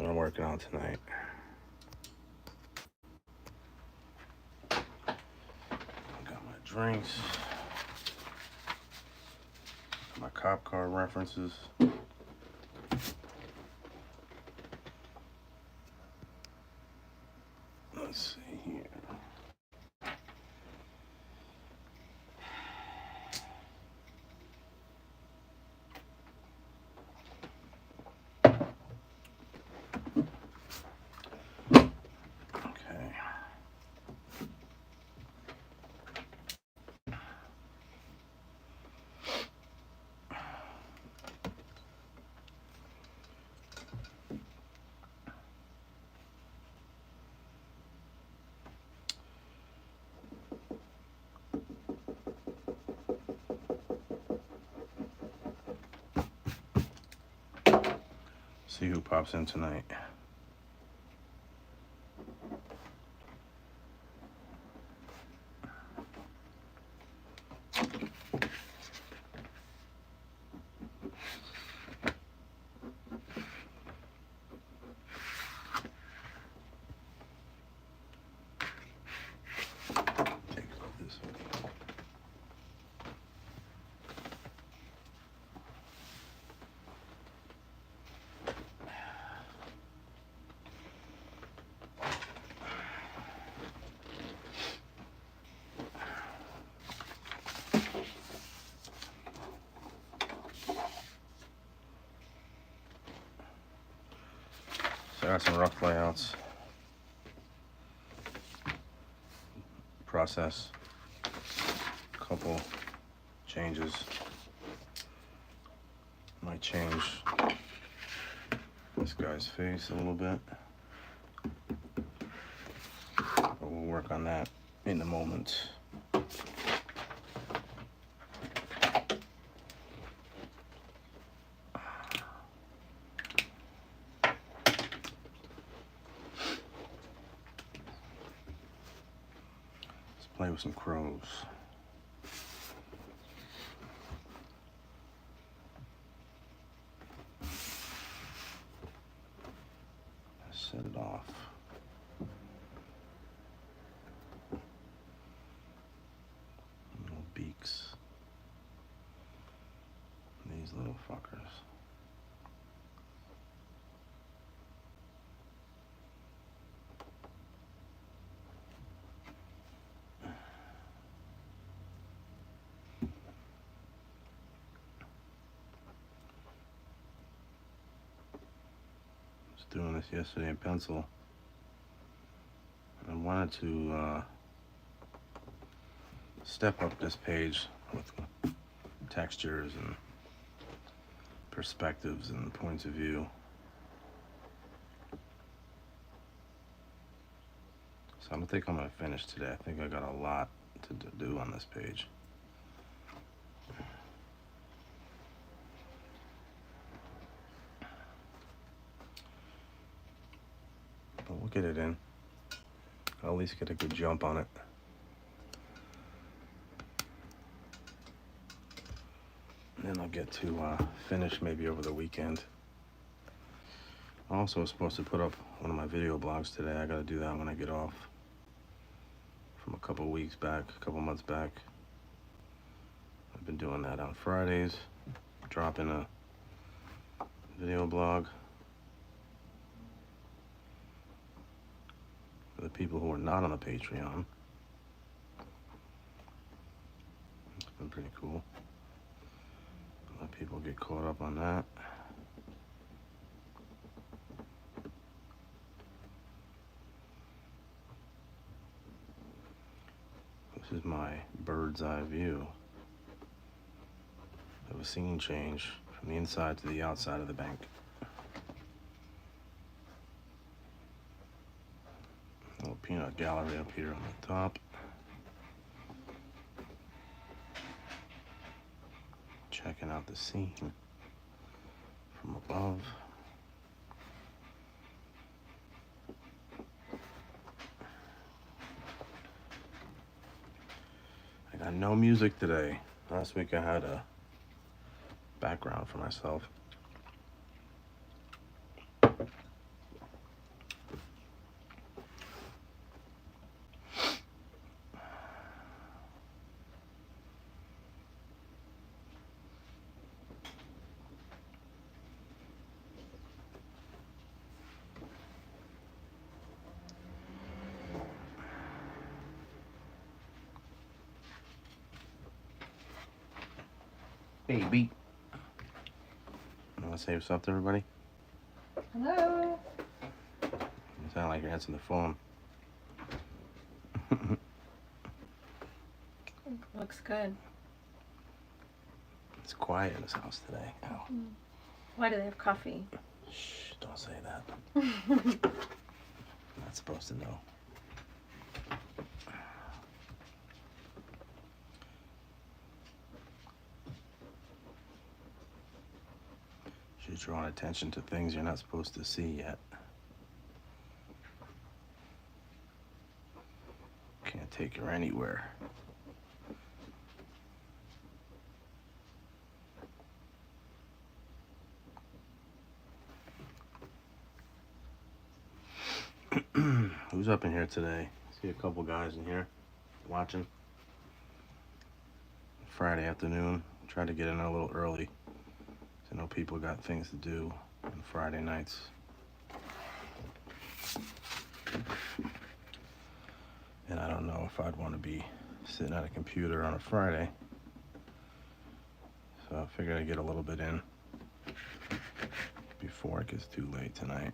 I'm working on tonight. Got my drinks, my cop car references. Let's see here. See who pops in tonight. So I got some rough layouts. Process. Couple changes. Might change this guy's face a little bit. But we'll work on that in a moment. Play with some crows. Set it off. Little beaks. These little fuckers. Doing this yesterday in pencil. I wanted to step up this page with textures and perspectives and points of view. So I don't think I'm going to finish today. I think I got a lot to do on this page. We'll get it in. I'll at least get a good jump on it. And then I'll get to finish maybe over the weekend. I also was supposed to put up one of my video blogs today. I gotta do that when I get off from a couple weeks back, a couple months back. I've been doing that on Fridays, dropping a video blog. For the people who are not on the Patreon. It's been pretty cool. Let people get caught up on that. This is my bird's eye view of a scene change from the inside to the outside of the bank. Little peanut gallery up here on the top. Checking out the scene from above. I got no music today. Last week I had a background for myself. Baby. You want to say what's up to everybody? Hello. You sound like you're answering the phone. Looks good. It's quiet in this house today. Ow. Why do they have coffee? Shh, don't say that. Not supposed to know. You're drawing attention to things you're not supposed to see yet. Can't take her anywhere. Who's up in here today? See a couple guys in here watching. Friday afternoon. Tried to get in a little early. I know people got things to do on Friday nights. And I don't know if I'd want to be sitting at a computer on a Friday. So I figured I'd get a little bit in before it gets too late tonight.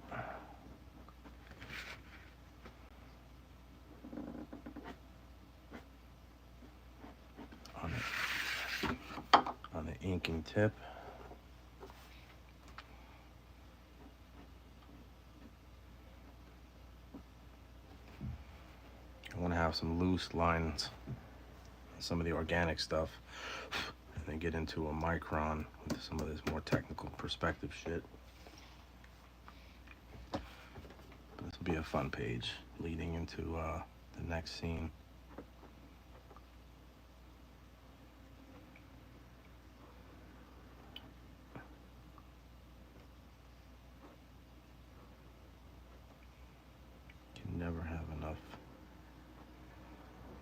On the inking tip. I want to have some loose lines, some of the organic stuff, and then get into a micron with some of this more technical perspective shit. This will be a fun page leading into the next scene. Can never have enough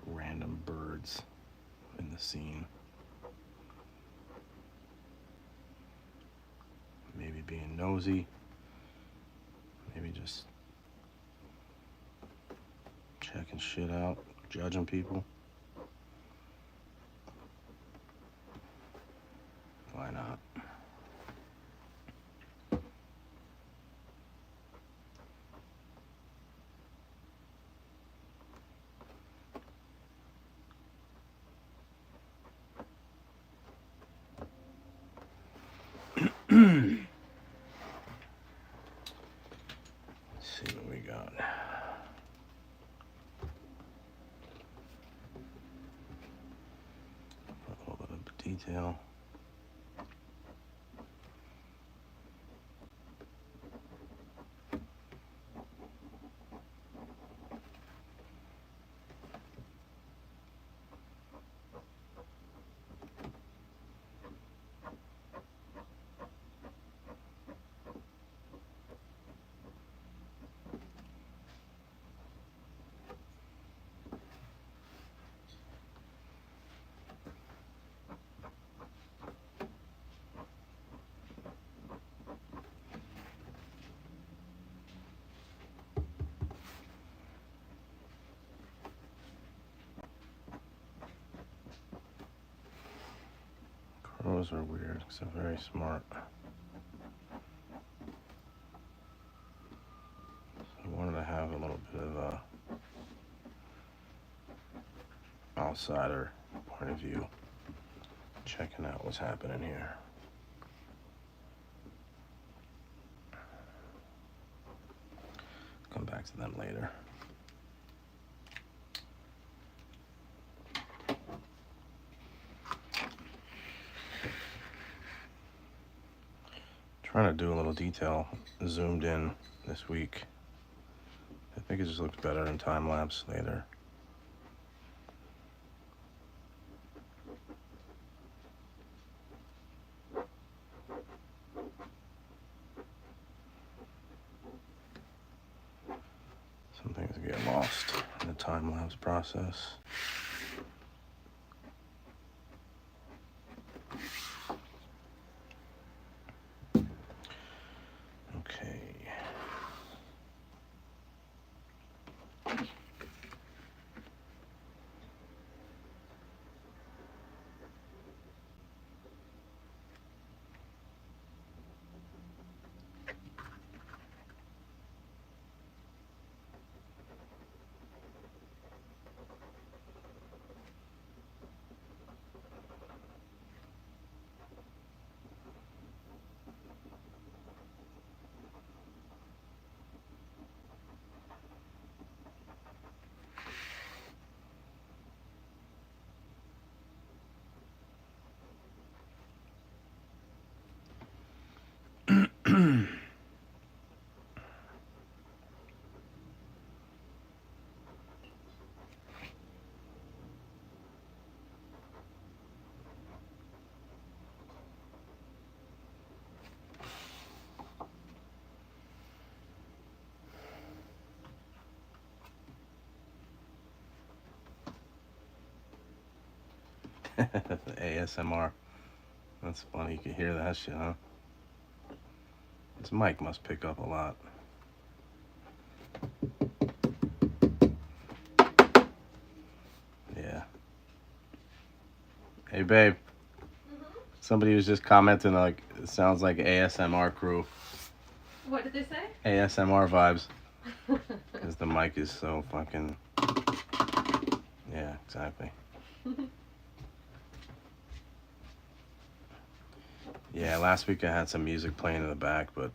random birds in the scene. Maybe being nosy, maybe just checking shit out, judging people. Why not? Let's see what we got. A little bit of detail. Crows are weird, because they're very smart. So I wanted to have a little bit of a outsider point of view, checking out what's happening here. Come back to them later. Trying to do a little detail zoomed in this week. I think it just looks better in time lapse later. Some things get lost in the time lapse process. ASMR. That's funny. You can hear that shit, huh? This mic must pick up a lot. Yeah. Hey, babe. Somebody was just commenting like it sounds like ASMR crew. What did they say? ASMR vibes. Because the mic is so fucking. Yeah, exactly. Yeah, last week I had some music playing in the back, but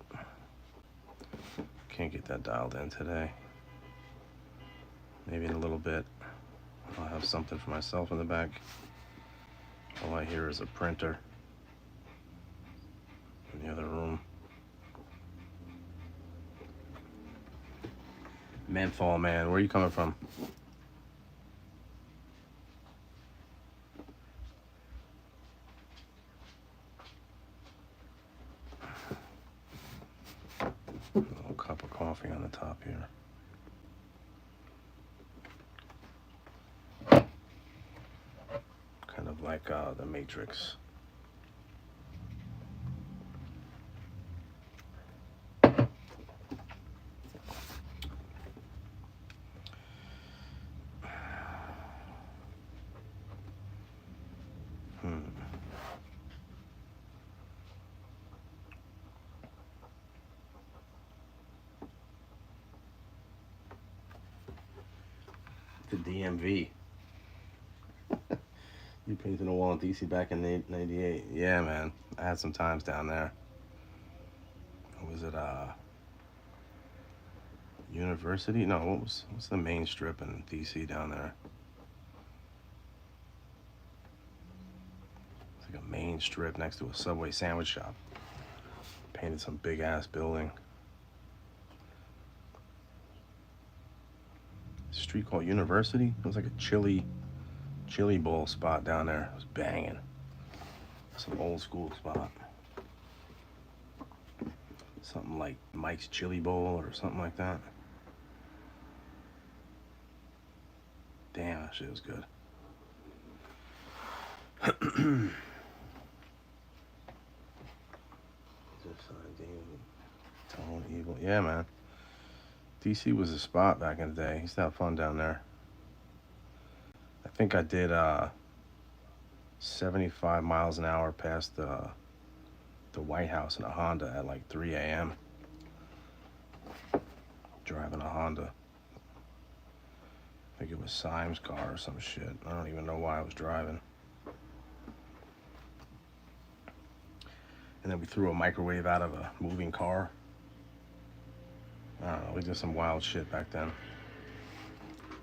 can't get that dialed in today. Maybe in a little bit I'll have something for myself in the back. All I hear is a printer in the other room. Menthol man, where are you coming from? A little cup of coffee on the top here. Kind of like the Matrix. The DMV. You painted a wall in DC back in '98. Yeah, man. I had some times down there. Was it University? No, what's the main strip in DC down there? It's like a main strip next to a Subway sandwich shop. Painted some big ass building. Street called University. It was like a chili bowl spot down there. It was banging. Some old school spot. Something like Mike's Chili Bowl or something like that. Damn, that shit was good. Tone Evil. Yeah, man. DC was a spot back in the day. Used to have fun down there. I think I did 75 miles an hour past the White House in a Honda at like 3 a.m. Driving a Honda. I think it was Syme's car or some shit. I don't even know why I was driving. And then we threw a microwave out of a moving car. I don't know, we did some wild shit back then.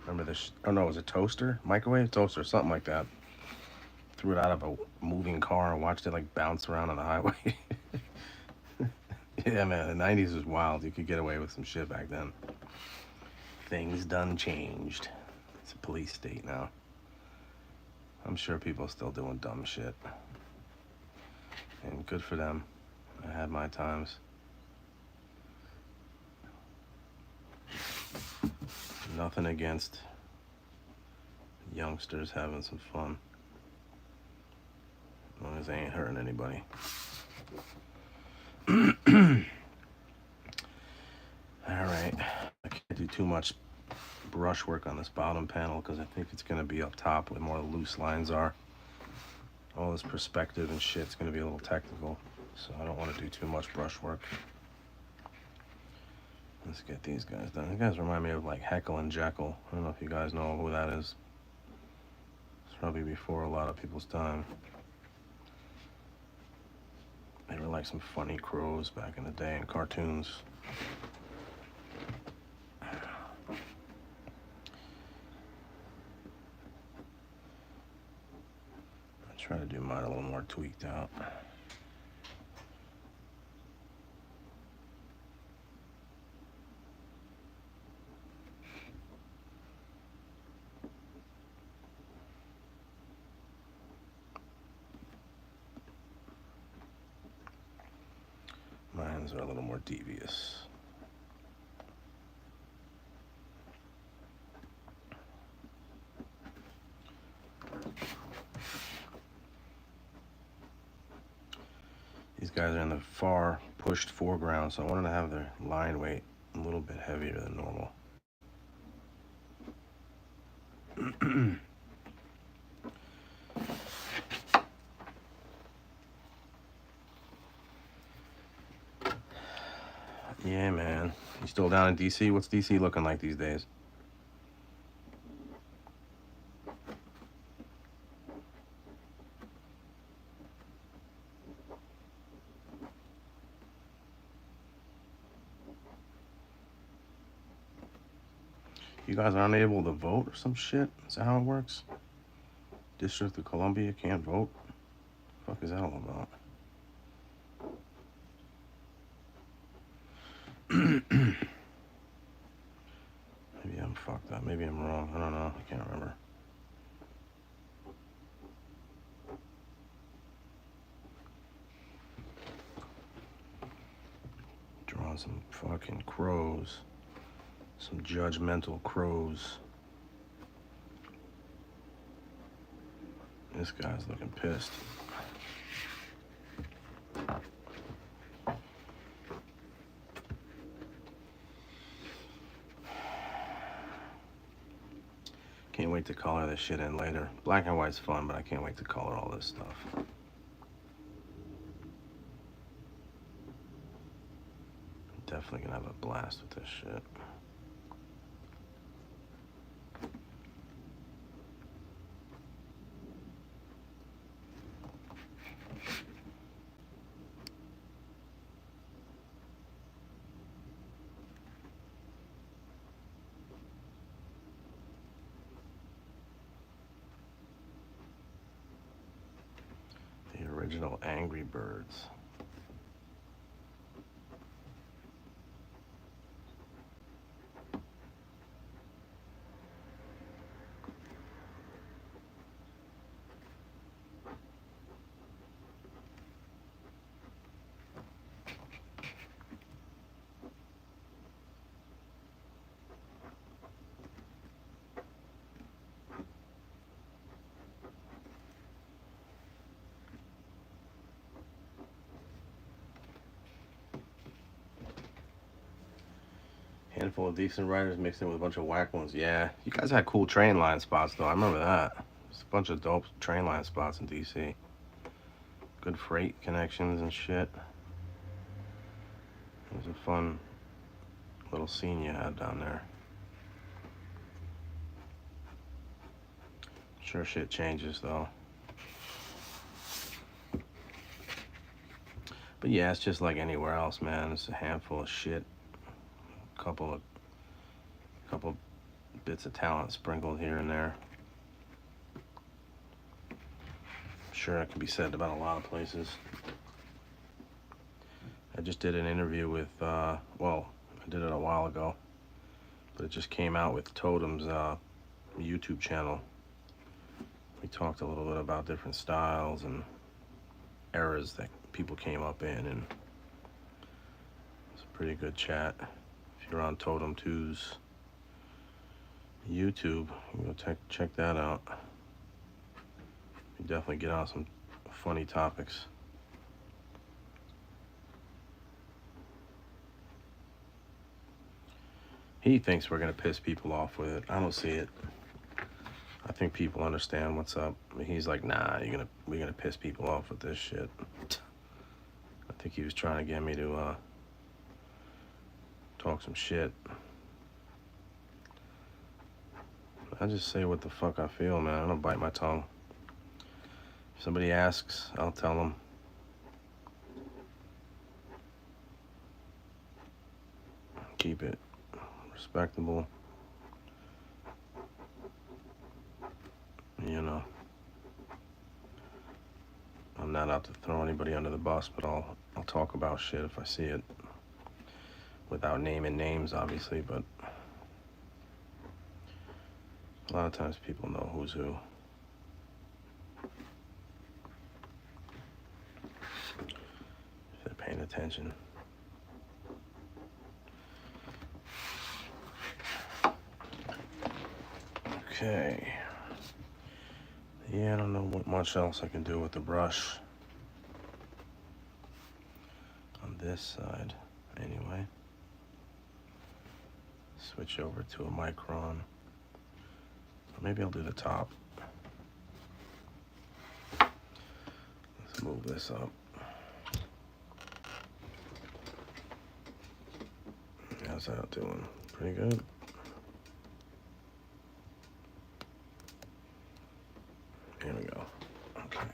Remember this? Oh no, it was a toaster? Microwave? Toaster, something like that. Threw it out of a moving car and watched it like bounce around on the highway. Yeah, man, the 90s was wild. You could get away with some shit back then. Things done changed. It's a police state now. I'm sure people are still doing dumb shit. And good for them. I had my times. Nothing against youngsters having some fun. As long as they ain't hurting anybody. Alright. I can't do too much brushwork on this bottom panel because I think it's going to be up top where more loose lines are. All this perspective and shit's going to be a little technical, so I don't want to do too much brushwork. Let's get these guys done. You guys remind me of like Heckle and Jekyll. I don't know if you guys know who that is. It's probably before a lot of people's time. They were like some funny crows back in the day in cartoons. I try to do mine a little more tweaked out. Mines are a little more devious. These guys are in the far pushed foreground, so I wanted to have their line weight a little bit heavier than normal. Yeah, man. You still down in DC? What's DC looking like these days? You guys aren't able to vote or some shit? Is that how it works? District of Columbia can't vote? The fuck is that all about? Maybe I'm fucked up. Maybe I'm wrong. I don't know. I can't remember. Drawing some fucking crows. Some judgmental crows. This guy's looking pissed. Can't wait to color this shit in later. Black and white's fun, but I can't wait to color all this stuff. Definitely gonna have a blast with this shit. The original Angry Birds. Handful of decent writers mixed in with a bunch of whack ones. Yeah, you guys had cool train line spots though. I remember that. There's a bunch of dope train line spots in DC. Good freight connections and shit. It was a fun little scene you had down there. Sure shit changes though. But yeah, it's just like anywhere else, man. It's a handful of shit. Couple bits of talent sprinkled here and there. I'm sure it can be said about a lot of places. I just did an interview with, well, I did it a while ago, but it just came out with Totem's YouTube channel. We talked a little bit about different styles and eras that people came up in, and it's a pretty good chat. If you're on Totem 2's YouTube, you go check that out. You definitely get on some funny topics. He thinks we're gonna piss people off with it. I don't see it. I think people understand what's up. He's like, nah, we're gonna piss people off with this shit. I think he was trying to get me to talk some shit. I just say what the fuck I feel, man. I don't bite my tongue. If somebody asks, I'll tell them. Keep it respectable. You know, I'm not out to throw anybody under the bus, but I'll talk about shit if I see it. Without naming names, obviously, but a lot of times people know who's who. If they're paying attention. Okay. Yeah, I don't know what much else I can do with the brush. this side anyway. Switch over to a micron. Maybe I'll do the top. Let's move this up. How's that doing? Pretty good. Here we go. Okay.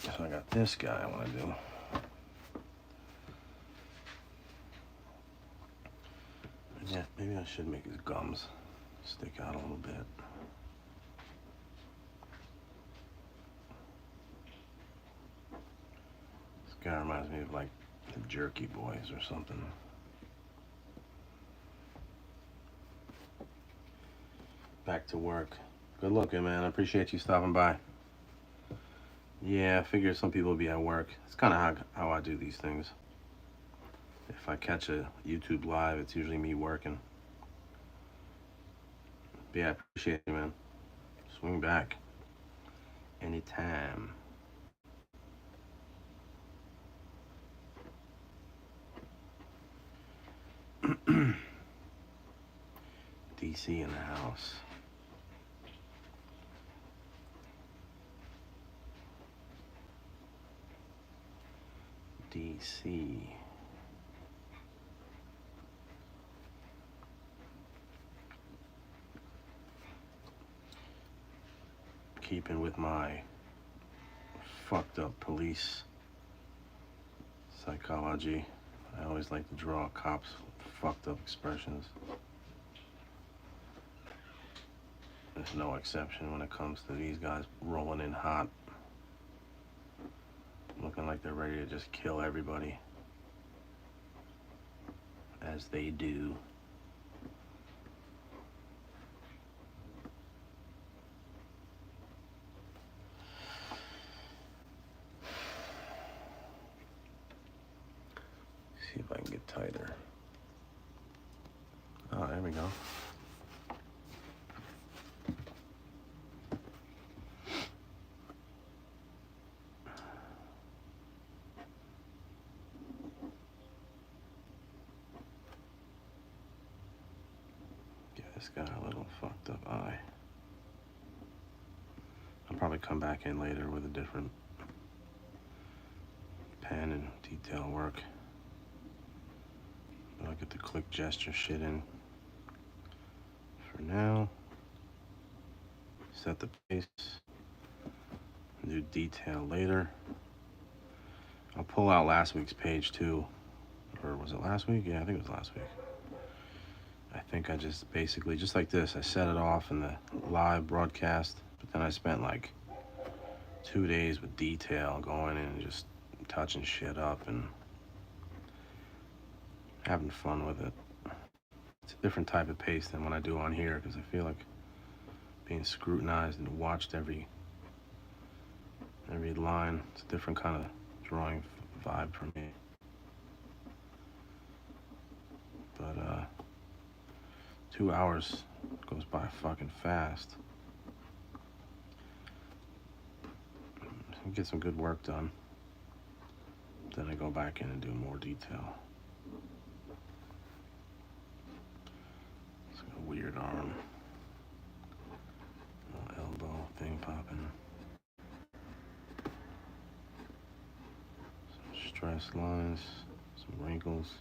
So I got this guy I want to do. Yeah, maybe I should make his gums stick out a little bit. This guy reminds me of like the Jerky Boys or something. Back to work. Good looking, man. I appreciate you stopping by. Yeah, I figured some people would be at work. It's kind of how I do these things. If I catch a YouTube live, it's usually me working. But yeah, I appreciate you, man. Swing back. Anytime. DC in the house. DC. Keeping with my fucked up police psychology, I always like to draw cops with fucked up expressions. There's no exception when it comes to these guys rolling in hot, looking like they're ready to just kill everybody, as they do. See if I can get tighter. Oh, there we go. Give this guy a little fucked up eye. I'll probably come back in later with a different pen and detail work. I'll get the click gesture shit in for now. Set the pace. Do detail later. I'll pull out last week's page too. Or was it last week? Yeah, I think it was last week. I think I just basically, just like this, I set it off in the live broadcast, but then I spent like 2 days with detail going in and just touching shit up and having fun with it. It's a different type of pace than what I do on here, because I feel like being scrutinized and watched every line. It's a different kind of drawing vibe for me. But 2 hours goes by fucking fast. Get some good work done. Then I go back in and do more detail. It's got a weird arm. Little elbow thing popping. Some stress lines, some wrinkles.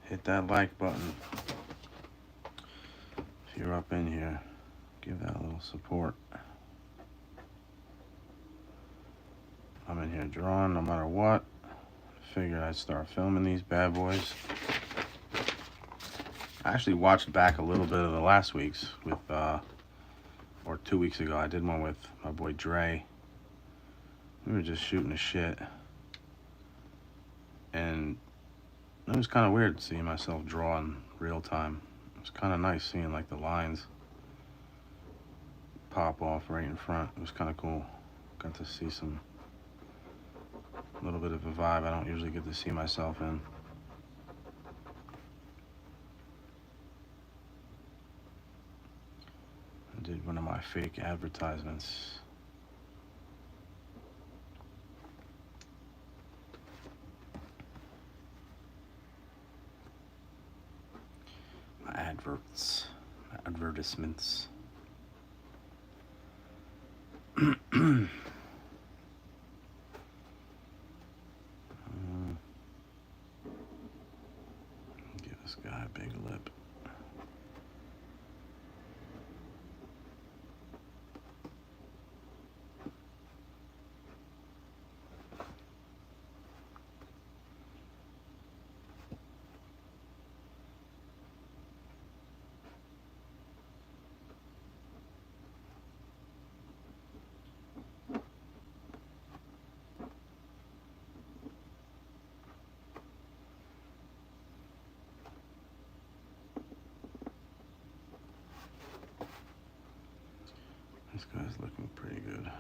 Hit that like button. if you're up in here, give that a little support. I'm in here drawing no matter what. Figured I'd start filming these bad boys. I actually watched back a little bit of the last week's with, or 2 weeks ago, I did one with my boy Dre. We were just shooting the shit. And it was kind of weird seeing myself draw in real time. It was kind of nice seeing like the lines pop off right in front. It was kind of cool. Got to see some, a little bit of a vibe I don't usually get to see myself in. I did one of my fake advertisements. My advertisements. Give this guy a big lip. This guy's looking pretty good.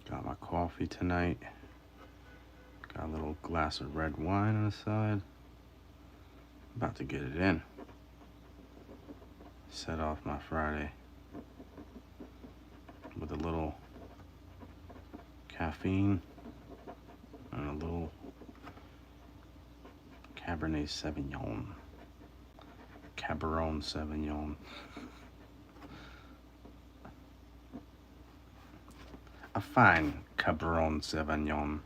Got my coffee tonight. Got a little glass of red wine on the side. About to get it in. Set off my Friday with a little caffeine and a little Cabernet Sauvignon. Cabernet Sauvignon. A fine Cabernet Sauvignon.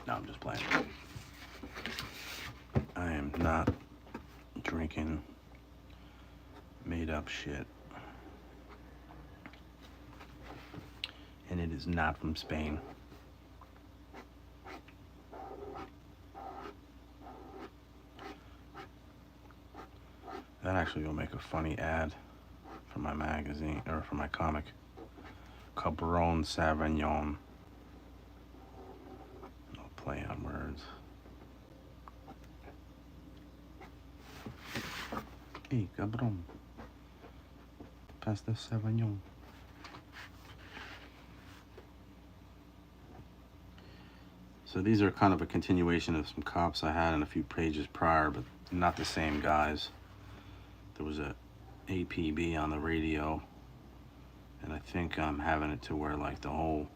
No, I'm just playing. I am not drinking made up shit. And it is not from Spain. That actually will make a funny ad for my magazine, or for my comic. Cabernet Sauvignon. Play on words. Hey, cabrón. Pass the Sauvignon. So these are kind of a continuation of some cops I had in a few pages prior, but not the same guys. There was a APB on the radio, and I think I'm having it to where like the whole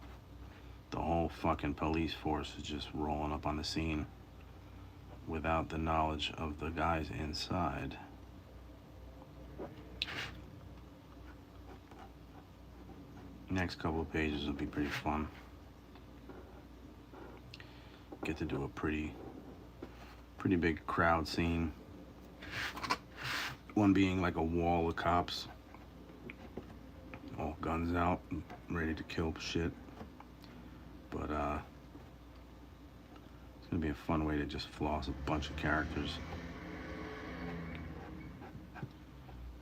fucking police force is just rolling up on the scene without the knowledge of the guys inside. Next couple of pages will be pretty fun. Get to do a pretty big crowd scene. One being like a wall of cops, all guns out, ready to kill shit. But it's gonna be a fun way to just floss a bunch of characters.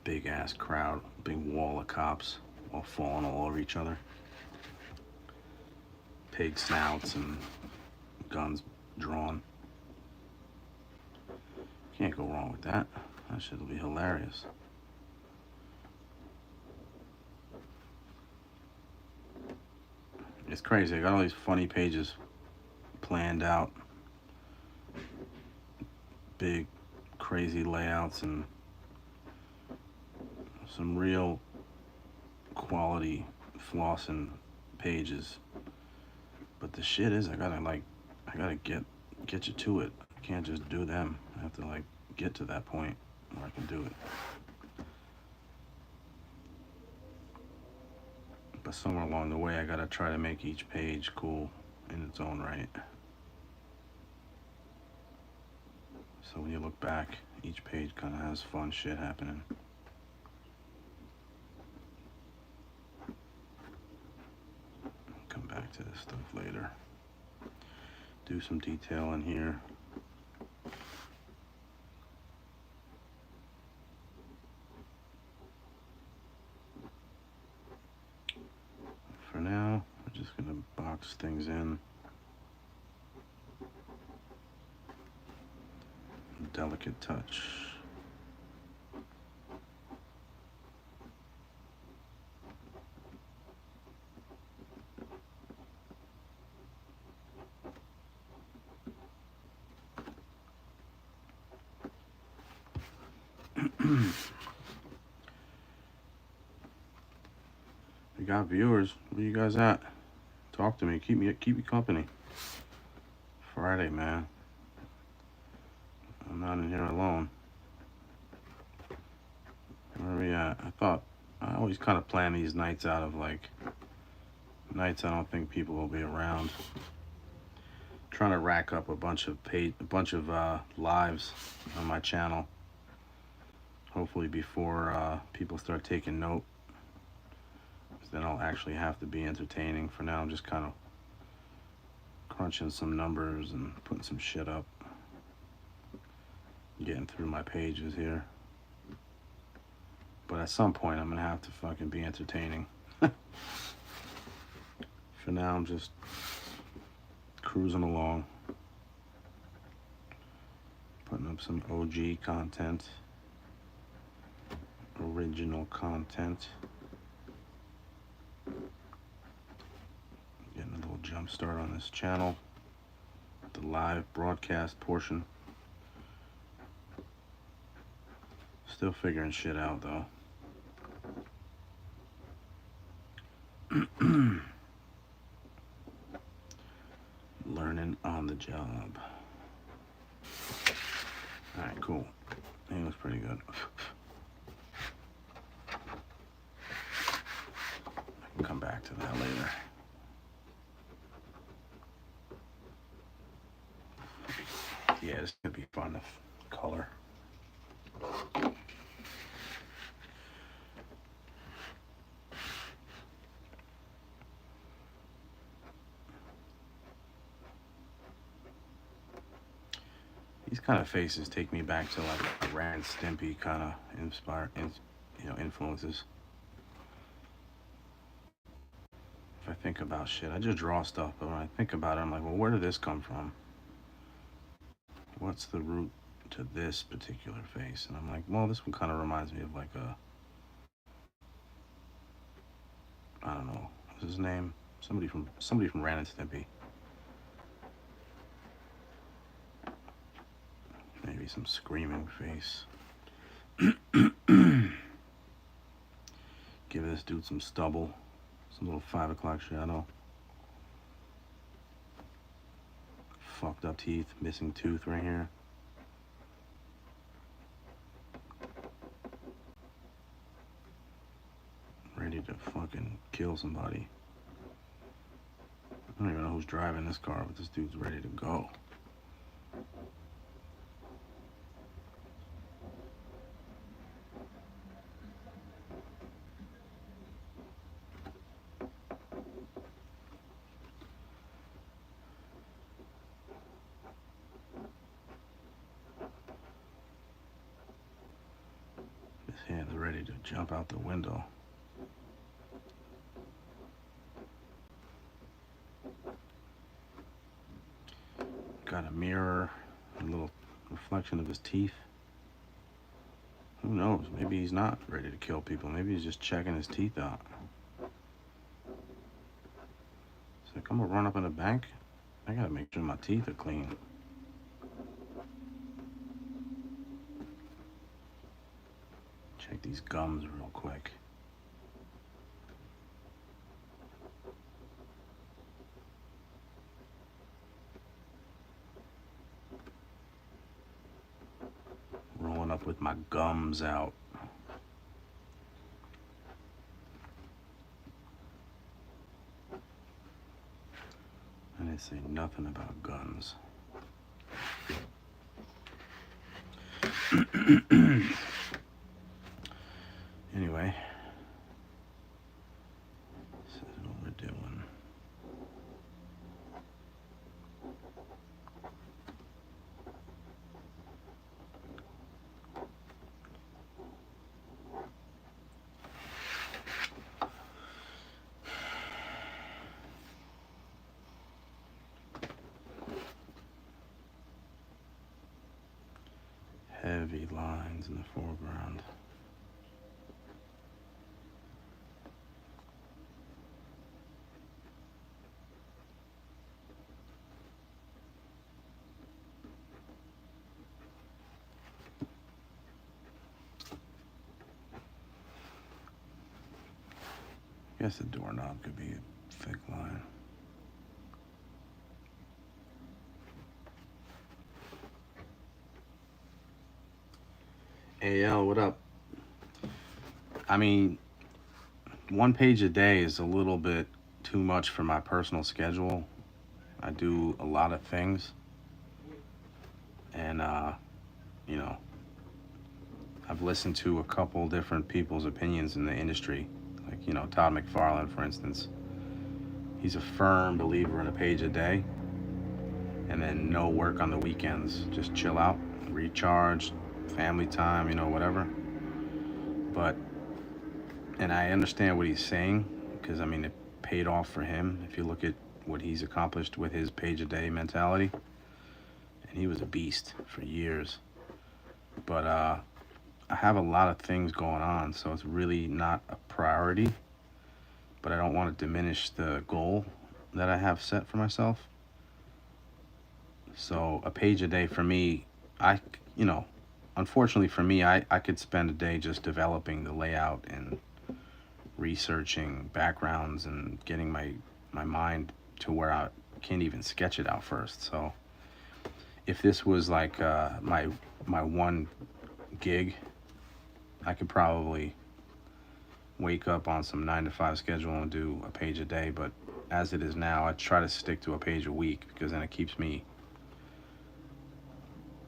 Big ass crowd, big wall of cops, all falling all over each other. Pig snouts and guns drawn. Can't go wrong with that. That shit'll be hilarious. It's crazy. I got all these funny pages planned out. Big, crazy layouts and some real quality flossing pages. But the shit is, I gotta get you to it. I can't just do them. I have to like get to that point where I can do it. But somewhere along the way, I gotta try to make each page cool in its own right. So when you look back, each page kind of has fun shit happening. Come back to this stuff later. Do some detail in here. For now, we're just gonna box things in. Delicate touch. We got viewers. Where you guys at? Talk to me. Keep me company. Friday, man. I'm not in here alone. Where are we at? I always kind of plan these nights out of like nights I don't think people will be around. Trying to rack up a bunch of lives on my channel. Hopefully before people start taking note. Because then I'll actually have to be entertaining. For now, I'm just kind of crunching some numbers and putting some shit up. Getting through my pages here. But at some point, I'm going to have to fucking be entertaining. For now, I'm just cruising along. Putting up some OG content. Original content. Getting a little jump start on this channel. The live broadcast portion. Still figuring shit out though. Learning on the job. Alright, cool. He looks pretty good. I can come back to that later. Yeah, this is gonna be fun to color. These kind of faces take me back to like a Ren Stimpy kind of influences. If I think about shit, I just draw stuff, but when I think about it, I'm like, well, where did this come from? What's the root to this particular face? And I'm like, well, this one kind of reminds me of like I don't know, what's his name? Somebody from Ren and Stimpy. Maybe some screaming face. Give this dude some stubble. Some little 5 o'clock shadow. Fucked up teeth, missing tooth right here. Ready to fucking kill somebody. I don't even know who's driving this car, but this dude's ready to go. His hands are ready to jump out the window. Got a mirror, a little reflection of his teeth. Who knows? Maybe he's not ready to kill people. Maybe he's just checking his teeth out. It's like, I'm gonna run up in a bank. I gotta make sure my teeth are clean. Check these gums real quick. up with my gums out. And they say nothing about guns. Anyway, this is what we're doing. Heavy lines in the foreground. I guess the doorknob could be a thick line. AL, what up? I mean, 1 page a day is a little bit too much for my personal schedule. I do a lot of things. And, you know, I've listened to a couple different people's opinions in the industry. Like, you know, Todd McFarlane, for instance. He's a firm believer in a page a day. And then no work on the weekends. Just chill out, recharge, family time, you know, whatever. But, and I understand what he's saying, because I mean, it paid off for him. If you look at what he's accomplished with his page a day mentality, and he was a beast for years. But I have a lot of things going on, so it's really not a priority. But I don't want to diminish the goal that I have set for myself. So a page a day for me, you know, unfortunately for me, I could spend a day just developing the layout and researching backgrounds and getting my mind to where I can't even sketch it out first. So if this was like my one gig, I could probably wake up on some 9-to-5 schedule and do a page a day. But as it is now, I try to stick to a page a week, because then it keeps me,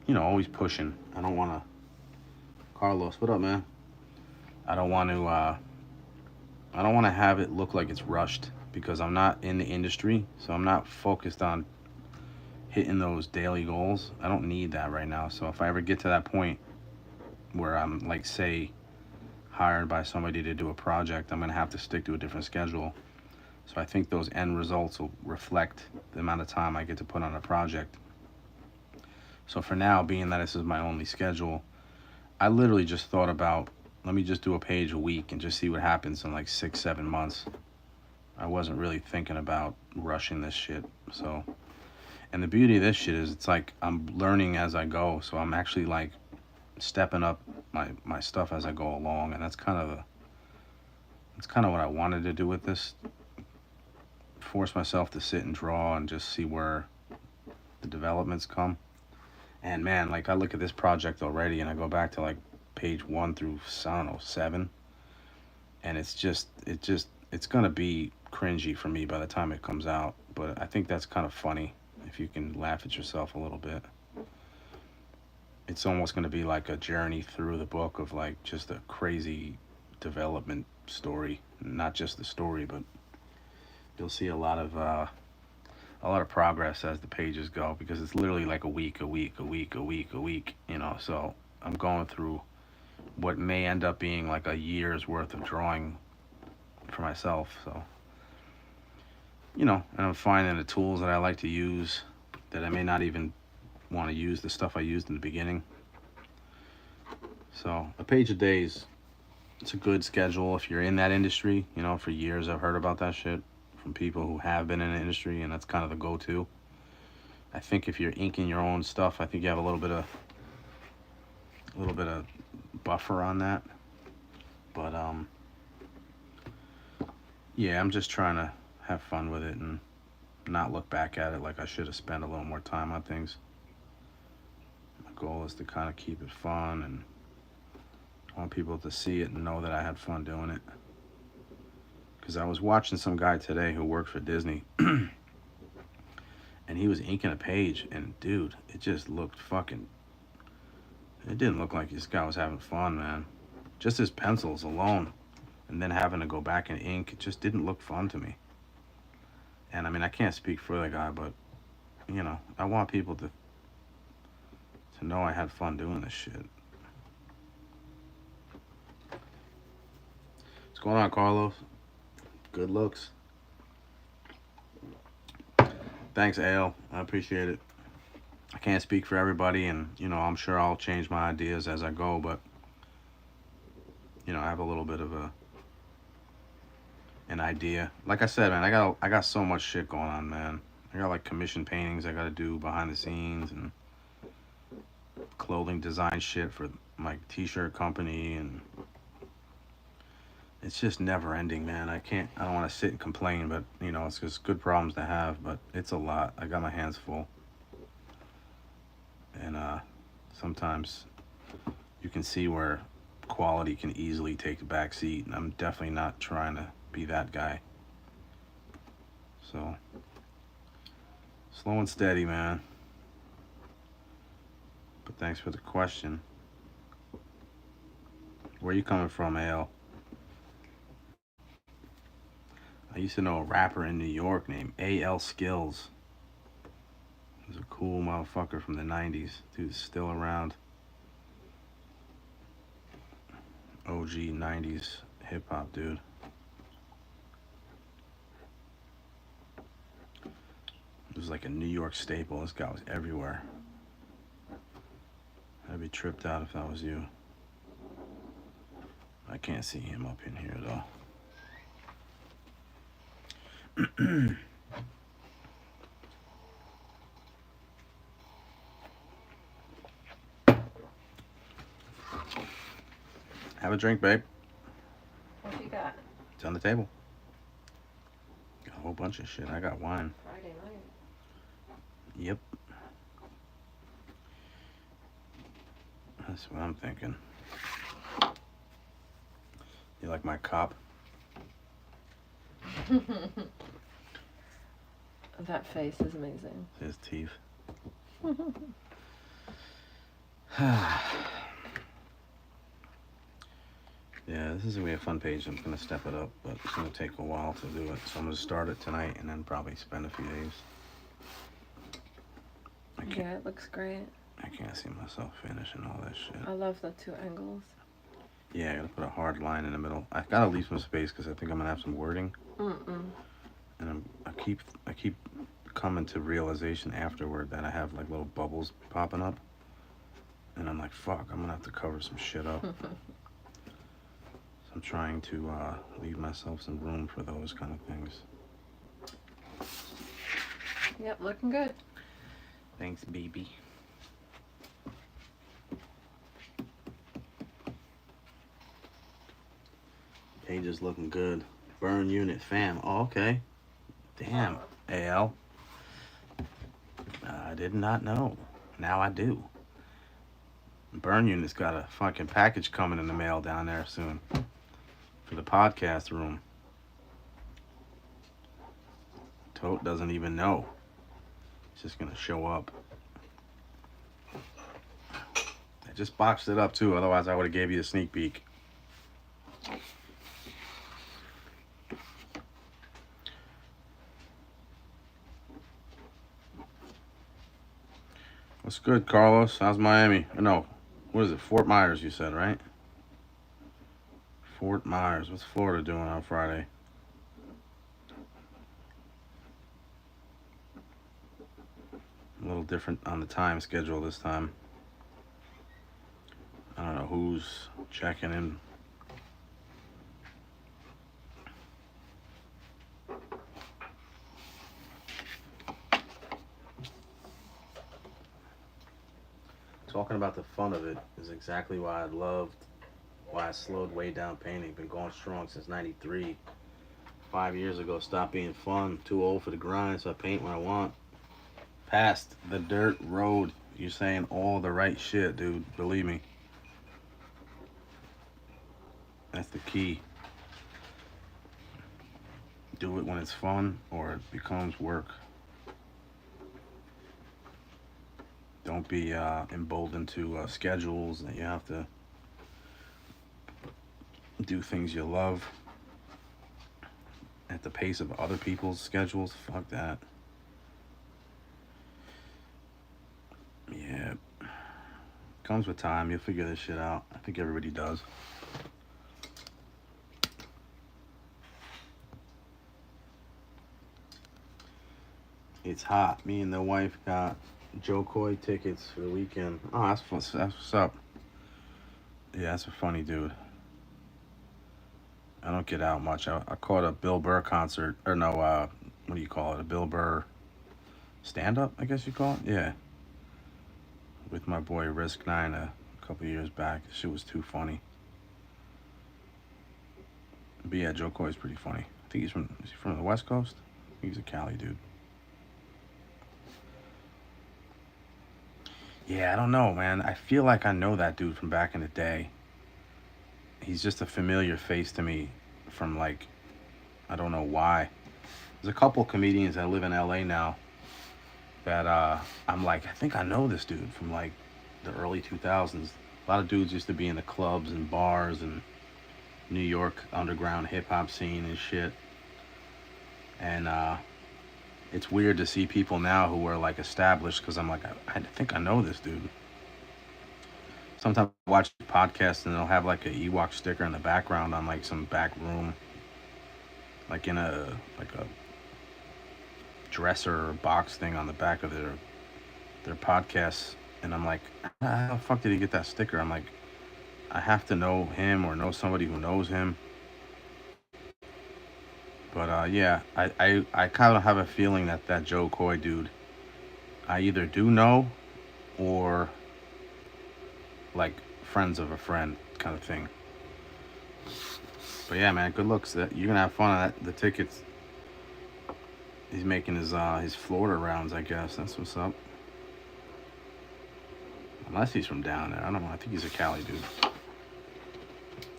you know, always pushing. I don't want to, Carlos, what up, man? I don't want to have it look like it's rushed, because I'm not in the industry, so I'm not focused on hitting those daily goals. I don't need that right now. So if I ever get to that point where I'm, like, say, hired by somebody to do a project, I'm going to have to stick to a different schedule. So I think those end results will reflect the amount of time I get to put on a project. So for now, being that this is my only schedule, I literally just thought about, let me just do a page a week and just see what happens in like 6-7 months. I wasn't really thinking about rushing this shit. So, and the beauty of this shit is it's like I'm learning as I go. So I'm actually like stepping up my stuff as I go along, and that's kind of what I wanted to do with this. Force myself to sit and draw and just see where the developments come. And man, like I look at this project already and I go back to like page 1 through, I don't know, 7, and it's gonna be cringy for me by the time it comes out. But I think that's kind of funny if you can laugh at yourself a little bit. It's almost gonna be like a journey through the book of like just a crazy development story. Not just the story, but you'll see a lot of progress as the pages go, because it's literally like a week, you know. So I'm going through what may end up being like a year's worth of drawing for myself. So, you know, and I'm finding the tools that I like to use that I may not even want to use, the stuff I used in the beginning. So a page a day it's a good schedule if you're in that industry. You know, for years I've heard about that shit from people who have been in the industry, and that's kind of the go-to. I think if you're inking your own stuff, I think you have a little bit of buffer on that. But yeah, I'm just trying to have fun with it and not look back at it like I should have spent a little more time on things. My goal is to kind of keep it fun and I want people to see it and know that I had fun doing it. Because I was watching some guy today who worked for Disney. And he was inking a page. And, dude, it just looked fucking... It didn't look like this guy was having fun, man. Just his pencils alone. And then having to go back and ink. It just didn't look fun to me. And, I mean, I can't speak for the guy, but, you know, I want people to know I had fun doing this shit. What's going on, Carlos? Good looks. Thanks, Ale. I appreciate it. I can't speak for everybody, and, you know, I'm sure I'll change my ideas as I go, but, you know, I have a little bit of an idea. Like I said, man, I got so much shit going on, man. I got, like, commission paintings I gotta do behind the scenes, and clothing design shit for my t-shirt company, and it's just never ending, man. I don't want to sit and complain, but, you know, it's just good problems to have, but it's a lot. I got my hands full. And sometimes you can see where quality can easily take the back seat, and I'm definitely not trying to be that guy. So, slow and steady, man. But thanks for the question. Where you coming from, Ale? I used to know a rapper in New York named A.L. Skills. He was a cool motherfucker from the 90s. Dude's still around. OG 90s hip-hop dude. It was like a New York staple. This guy was everywhere. I'd be tripped out if that was you. I can't see him up in here, though. Have a drink, babe. What you got? It's on the table. Got a whole bunch of shit. I got wine. Friday night. Yep. That's what I'm thinking. You like my cop? That face is amazing. His teeth. Yeah, this is gonna be a fun page. I'm gonna step it up, but it's gonna take a while to do it. So I'm gonna start it tonight and then probably spend a few days. Yeah, it looks great. I can't see myself finishing all that shit. I love the two angles. Yeah, I gotta put a hard line in the middle. I gotta leave some space because I think I'm gonna have some wording. And I keep coming to realization afterward that I have like little bubbles popping up, and I'm like, fuck, I'm gonna have to cover some shit up. So I'm trying to leave myself some room for those kind of things. Yep, looking good. Thanks, baby. Page is looking good. Burn unit fam. Oh, okay. Damn, AL. I did not know. Now I do. Burn unit's got a fucking package coming in the mail down there soon for the podcast room. Tote doesn't even know. It's just gonna show up. I just boxed it up too, otherwise I would have gave you a sneak peek. What's good, Carlos? How's Miami? No, what is it? Fort Myers, you said, right? Fort Myers. What's Florida doing on Friday? A little different on the time schedule this time. I don't know who's checking in. Talking about the fun of it is exactly why I slowed way down painting. Been going strong since '93. 5 years ago, stopped being fun. Too old for the grind, so I paint when I want. Past the dirt road. You're saying all the right shit, dude. Believe me. That's the key. Do it when it's fun or it becomes work. Don't be emboldened to schedules that you have to do things you love at the pace of other people's schedules. Fuck that. Yeah. Comes with time. You'll figure this shit out. I think everybody does. It's hot. Me and the wife got Joe Coy tickets for the weekend. Oh, that's what's up. Yeah, that's a funny dude. I don't get out much. I caught a Bill Burr concert. Or no, what do you call it? A Bill Burr stand-up, I guess you call it? Yeah. With my boy Risk 9 a couple years back. This shit was too funny. But yeah, Joe Coy's pretty funny. I think is he from the West Coast? I think he's a Cali dude. Yeah, I don't know, man. I feel like I know that dude from back in the day. He's just a familiar face to me from like, I don't know why. There's a couple comedians that live in LA now that I'm like, I think I know this dude from like the early 2000s. A lot of dudes used to be in the clubs and bars and New York underground hip hop scene and shit. And it's weird to see people now who are like established because I'm like, I think I know this dude. Sometimes I watch podcasts and they'll have like a EWOK sticker in the background on like some back room, like in a dresser or box thing on the back of their podcasts, and I'm like, how the fuck did he get that sticker? I'm like, I have to know him or know somebody who knows him. But yeah, I kind of have a feeling that Joe Coy dude, I either do know or like friends of a friend kind of thing. But yeah, man, good looks. That you're gonna have fun on that. The tickets. He's making his Florida rounds, I guess. That's what's up. Unless he's from down there, I don't know. I think he's a Cali dude.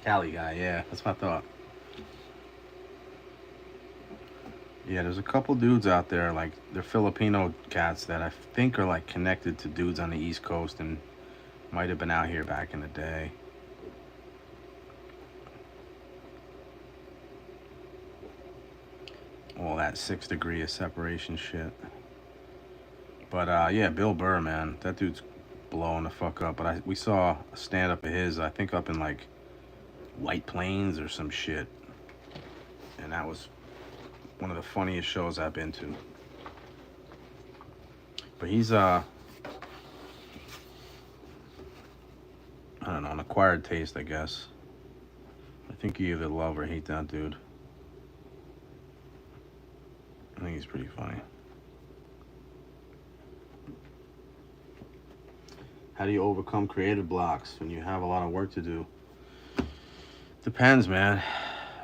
Cali guy, yeah. That's what I thought. Yeah, there's a couple dudes out there, like they're Filipino cats that I think are like connected to dudes on the East Coast and might have been out here back in the day. All that 6 degree of separation shit. But yeah, Bill Burr, man, that dude's blowing the fuck up. But we saw a stand up of his, I think up in like White Plains or some shit, and that was one of the funniest shows I've been to. But he's I don't know, an acquired taste, I guess. I think you either love or hate that dude. I think he's pretty funny. How do you overcome creative blocks when you have a lot of work to do? Depends, man.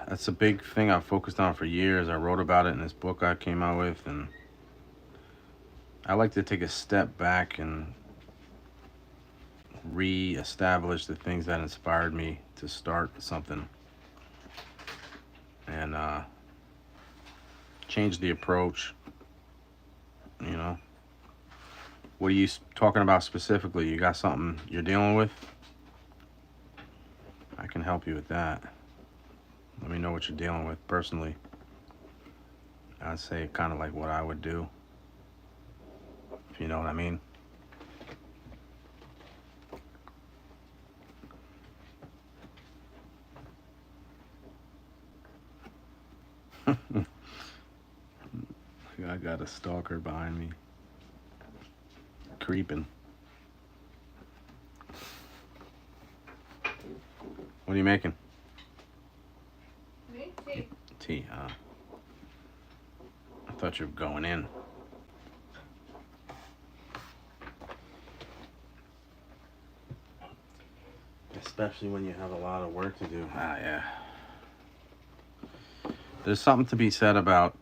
That's a big thing I've focused on for years. I wrote about it in this book I came out with, and I like to take a step back and re-establish the things that inspired me to start something, and change the approach. You know, what are you talking about specifically? You got something you're dealing with? I can help you with that. Let me know what you're dealing with personally. I'd say kind of like what I would do, if you know what I mean. I got a stalker behind me. Creeping. What are you making? Me? Tea. Tea, huh? I thought you were going in. Especially when you have a lot of work to do. Ah, yeah. There's something to be said about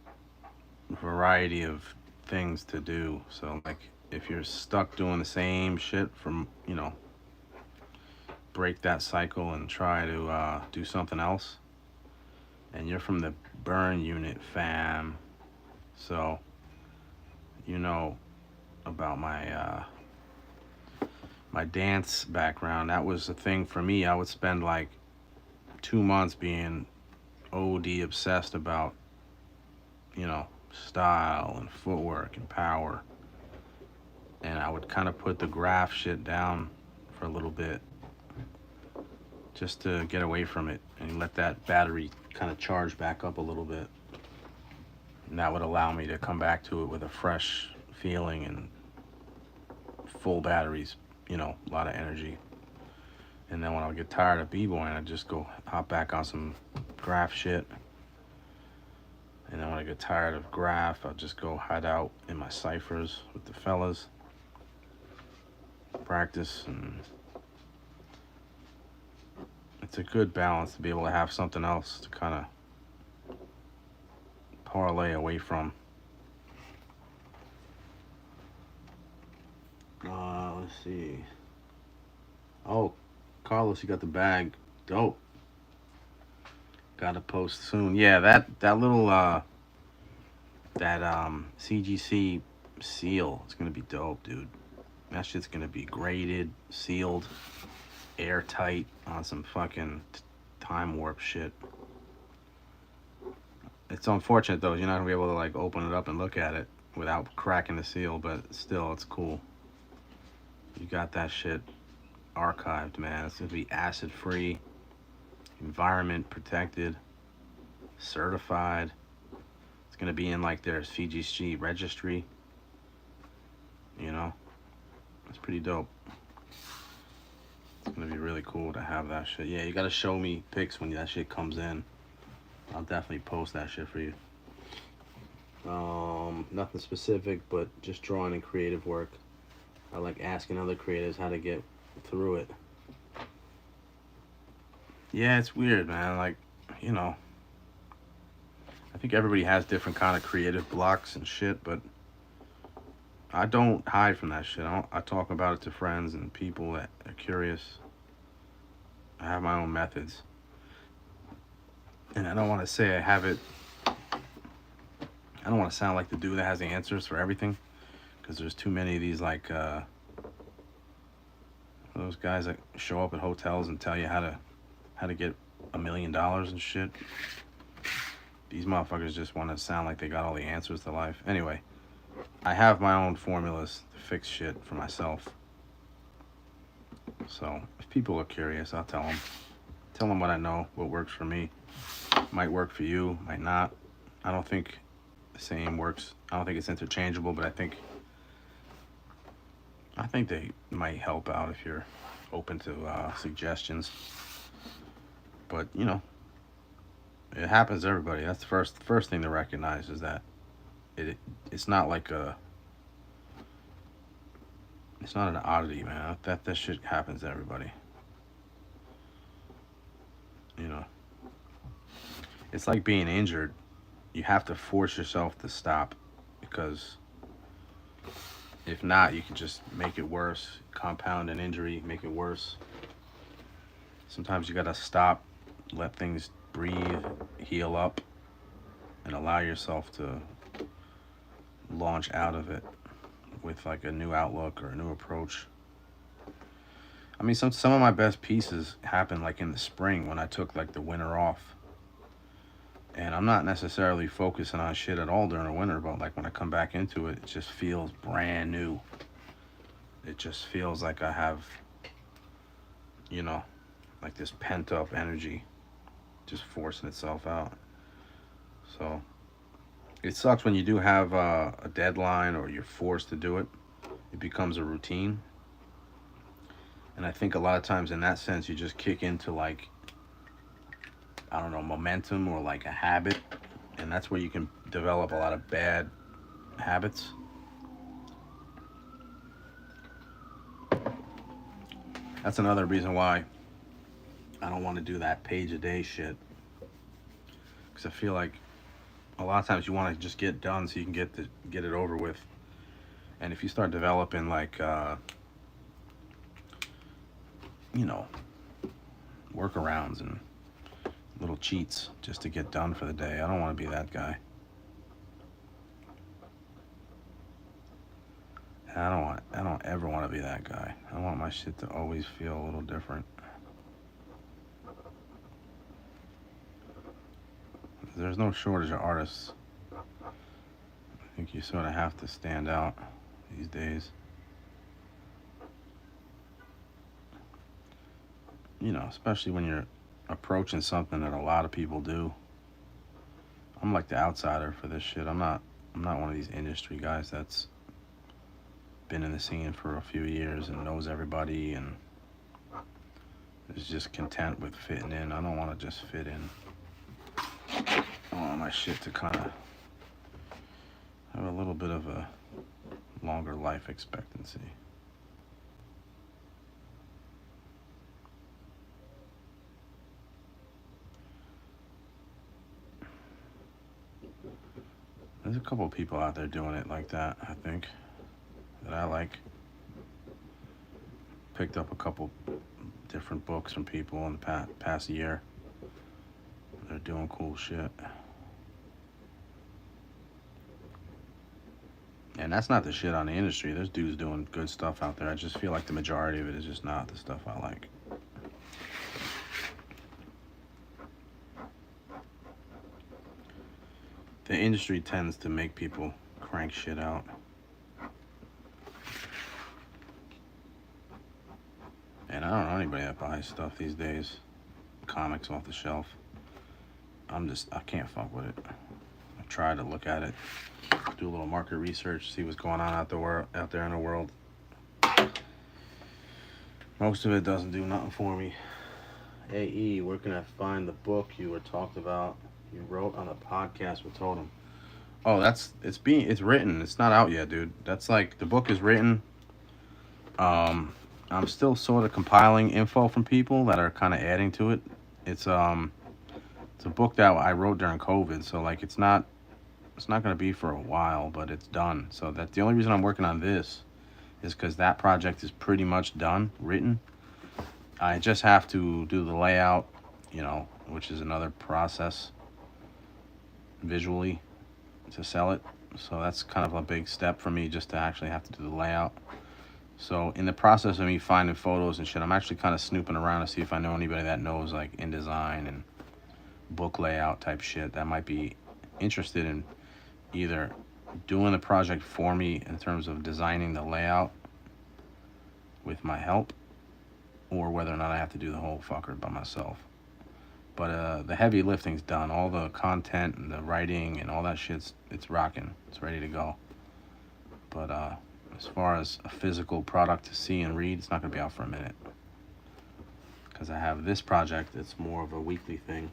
variety of things to do. So, like, if you're stuck doing the same shit from, break that cycle and try to do something else. And you're from the burn unit, fam. So, you know about my dance background. That was the thing for me. I would spend like 2 months being OD obsessed about, style and footwork and power. And I would kind of put the graph shit down for a little bit just to get away from it and let that battery kind of charge back up a little bit. And that would allow me to come back to it with a fresh feeling and full batteries, a lot of energy. And then when I would get tired of b-boying, I'd just go hop back on some graph shit. And then when I get tired of graph, I'll just go hide out in my ciphers with the fellas, practice, and it's a good balance to be able to have something else to kind of parlay away from. Let's see. Oh, Carlos, you got the bag. Dope. Gotta post soon. Yeah, that little CGC seal is gonna be dope, dude. That shit's gonna be graded, sealed, airtight on some fucking time warp shit. It's unfortunate though, you're not gonna be able to like open it up and look at it without cracking the seal, but still, it's cool. You got that shit archived, man. It's gonna be acid free, environment protected, certified. It's gonna be in like their CGC registry. It's pretty dope. It's gonna be really cool to have that shit. Yeah, you gotta show me pics when that shit comes in. I'll definitely post that shit for you. Nothing specific, but just drawing and creative work. I like asking other creators how to get through it. Yeah, it's weird, man. Like, I think everybody has different kind of creative blocks and shit, but I don't hide from that shit. I talk about it to friends and people that are curious. I have my own methods. And I don't want to say I have it. I don't want to sound like the dude that has the answers for everything, because there's too many of these like those guys that show up at hotels and tell you how to get $1 million and shit. These motherfuckers just want to sound like they got all the answers to life. Anyway, I have my own formulas to fix shit for myself. So if people are curious, I'll tell them. Tell them what I know, what works for me. Might work for you, might not. I don't think the same works. I don't think it's interchangeable, but I think they might help out if you're open to suggestions. But it happens to everybody. That's the first thing to recognize, is that it's not like it's not an oddity, man. That shit happens to everybody. It's like being injured. You have to force yourself to stop, because if not, you can just make it worse. Compound an injury, make it worse. Sometimes you gotta stop, let things breathe, heal up, and allow yourself to launch out of it with like a new outlook or a new approach. I mean, some of my best pieces happened like in the spring when I took like the winter off. And I'm not necessarily focusing on shit at all during the winter, but like when I come back into it, it just feels brand new. It just feels like I have, like this pent up energy just forcing itself out. So it sucks when you do have a deadline or you're forced to do it. It becomes a routine. And I think a lot of times in that sense, you just kick into like, I don't know, momentum or like a habit. And that's where you can develop a lot of bad habits. That's another reason why I don't want to do that page a day shit. Because I feel like a lot of times you want to just get done so you can get it over with. And if you start developing like, workarounds and little cheats just to get done for the day. I don't want to be that guy. I don't ever want to be that guy. I want my shit to always feel a little different. There's no shortage of artists. I think you sort of have to stand out these days. You know, especially when you're approaching something that a lot of people do. I'm like the outsider for this shit. I'm not one of these industry guys that's been in the scene for a few years and knows everybody and is just content with fitting in. I don't want to just fit in. I want my shit to kind of have a little bit of a longer life expectancy. There's a couple of people out there doing it like that, I think, that I like. Picked up a couple different books from people in the past year. They're doing cool shit. And that's not the shit on the industry. There's dudes doing good stuff out there. I just feel like the majority of it is just not the stuff I like. The industry tends to make people crank shit out. And I don't know anybody that buys stuff these days. Comics off the shelf. I can't fuck with it. I've tried to look at it, do a little market research, see what's going on out there in the world. Most of it doesn't do nothing for me. AE, where can I find the book you wrote on a podcast with Totem? Oh, it's written. It's not out yet, dude. That's like, the book is written. I'm still sort of compiling info from people that are kind of adding to it. It's a book that I wrote during COVID, so like it's not going to be for a while, but it's done. So that's the only reason I'm working on this is because that project is pretty much done, written. I just have to do the layout, you know, which is another process visually to sell it. So that's kind of a big step for me, just to actually have to do the layout. So in the process of me finding photos and shit, I'm actually kind of snooping around to see if I know anybody that knows like InDesign and book layout type shit that might be interested in either doing the project for me in terms of designing the layout with my help, or whether or not I have to do the whole fucker by myself. But the heavy lifting's done. All the content and the writing and all that shit's it's rocking. It's ready to go. But as far as a physical product to see and read, it's not gonna be out for a minute, because I have this project that's more of a weekly thing.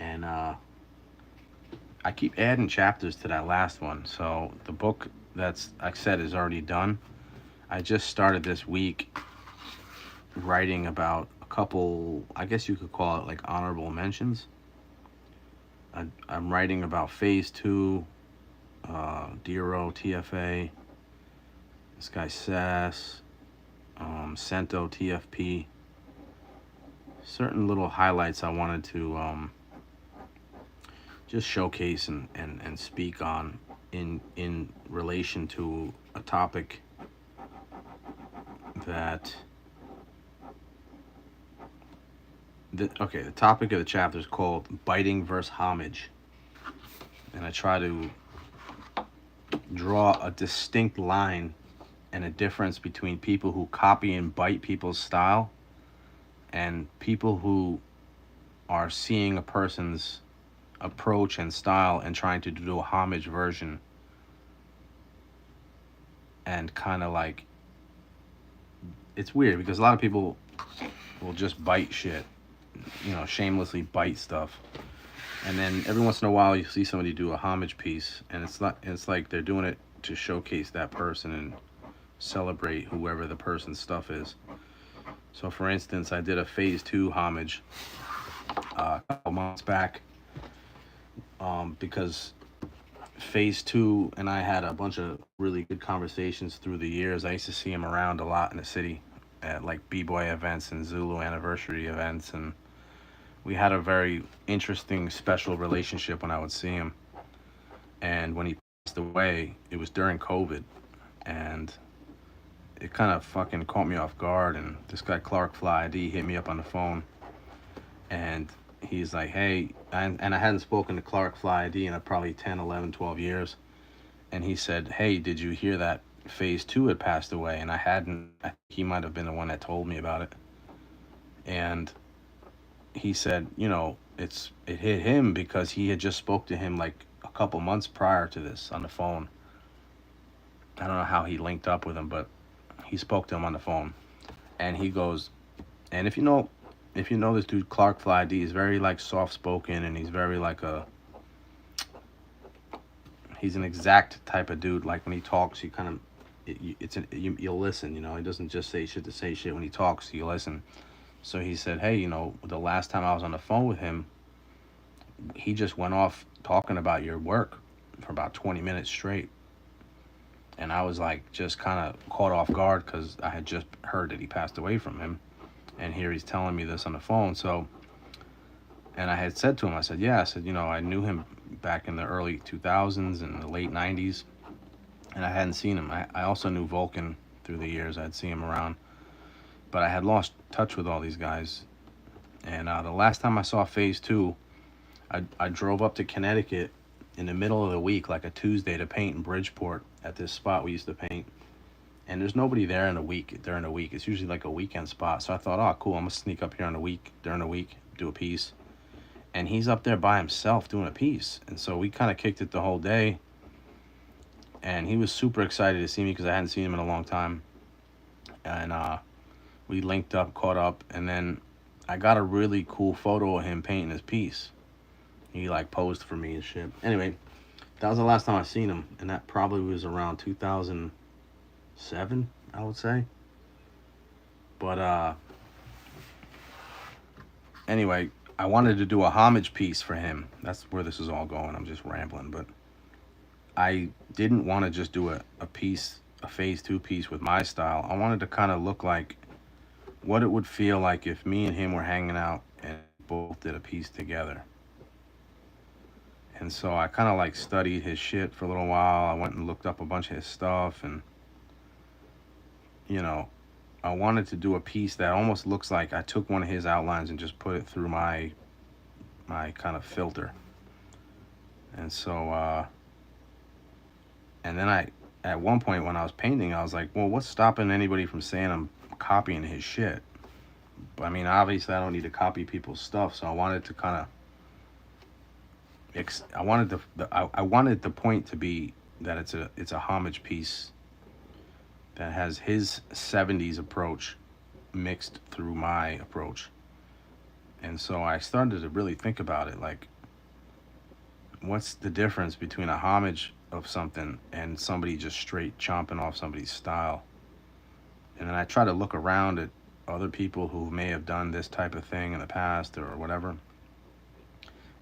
And I keep adding chapters to that last one. So the book that's, like I said, is already done. I just started this week writing about a couple, I guess you could call it like honorable mentions. I'm writing about Phase 2, Dero, TFA, this guy Sass, Cento, TFP. Certain little highlights I wanted to just showcase and speak on in relation to a topic that the topic of the chapter is called biting versus homage, and I try to draw a distinct line and a difference between people who copy and bite people's style and people who are seeing a person's approach and style and trying to do a homage version, and kind of like, it's weird because a lot of people will just bite shit, you know, shamelessly bite stuff, and then every once in a while you see somebody do a homage piece, and it's like they're doing it to showcase that person and celebrate whoever the person's stuff is. So for instance, I did a Phase 2 homage a couple months back, because Phase 2 and I had a bunch of really good conversations through the years. I used to see him around a lot in the city, at like b-boy events and Zulu anniversary events, and we had a very interesting, special relationship when I would see him. And when he passed away, it was during COVID, and it kind of fucking caught me off guard. And this guy Clark Fly ID hit me up on the phone, and he's like, hey, and I hadn't spoken to Clark Fly ID in probably 10, 11, 12 years. And he said, hey, did you hear that phase 2 had passed away? And I hadn't. He might have been the one that told me about it. And he said, you know, it hit him because he had just spoke to him like a couple months prior to this on the phone. I don't know how he linked up with him, but he spoke to him on the phone. And he goes, and if you know this dude Clark Fly ID, he's very like soft spoken, and he's very like he's an exact type of dude. Like when he talks, you kind of you'll listen. You know, he doesn't just say shit to say shit. When he talks, you listen. So he said, hey, you know, the last time I was on the phone with him, he just went off talking about your work for about 20 minutes straight. And I was like just kind of caught off guard because I had just heard that he passed away from him. And here he's telling me this on the phone. So, and I had said to him, I said, yeah, I said, you know, I knew him back in the early 2000s and the late 90s. And I hadn't seen him. I also knew Vulcan through the years. I'd seen him around. But I had lost touch with all these guys. And the last time I saw phase 2, I drove up to Connecticut in the middle of the week, like a Tuesday, to paint in Bridgeport at this spot we used to paint. And there's nobody there during the week. It's usually like a weekend spot. So I thought, oh, cool, I'm going to sneak up here during the week, do a piece. And he's up there by himself doing a piece. And so we kind of kicked it the whole day. And he was super excited to see me because I hadn't seen him in a long time. And we linked up, caught up, and then I got a really cool photo of him painting his piece. He like posed for me and shit. Anyway, that was the last time I seen him, and that probably was around 2007, I would say. But anyway, I wanted to do a homage piece for him. That's where this is all going. I'm just rambling, but I didn't want to just do a piece, a phase 2 piece with my style. I wanted to kind of look like what it would feel like if me and him were hanging out and both did a piece together. And so I kind of like studied his shit for a little while. I went and looked up a bunch of his stuff, and you know, I wanted to do a piece that almost looks like I took one of his outlines and just put it through my kind of filter. And so and then at one point when I was painting, I was like, well, what's stopping anybody from saying I'm copying his shit? But I mean, obviously I don't need to copy people's stuff, so I wanted to kind of I wanted the point to be that it's a homage piece that has his 70s approach mixed through my approach. And so I started to really think about it, like, what's the difference between a homage of something and somebody just straight chomping off somebody's style? And then I try to look around at other people who may have done this type of thing in the past or whatever.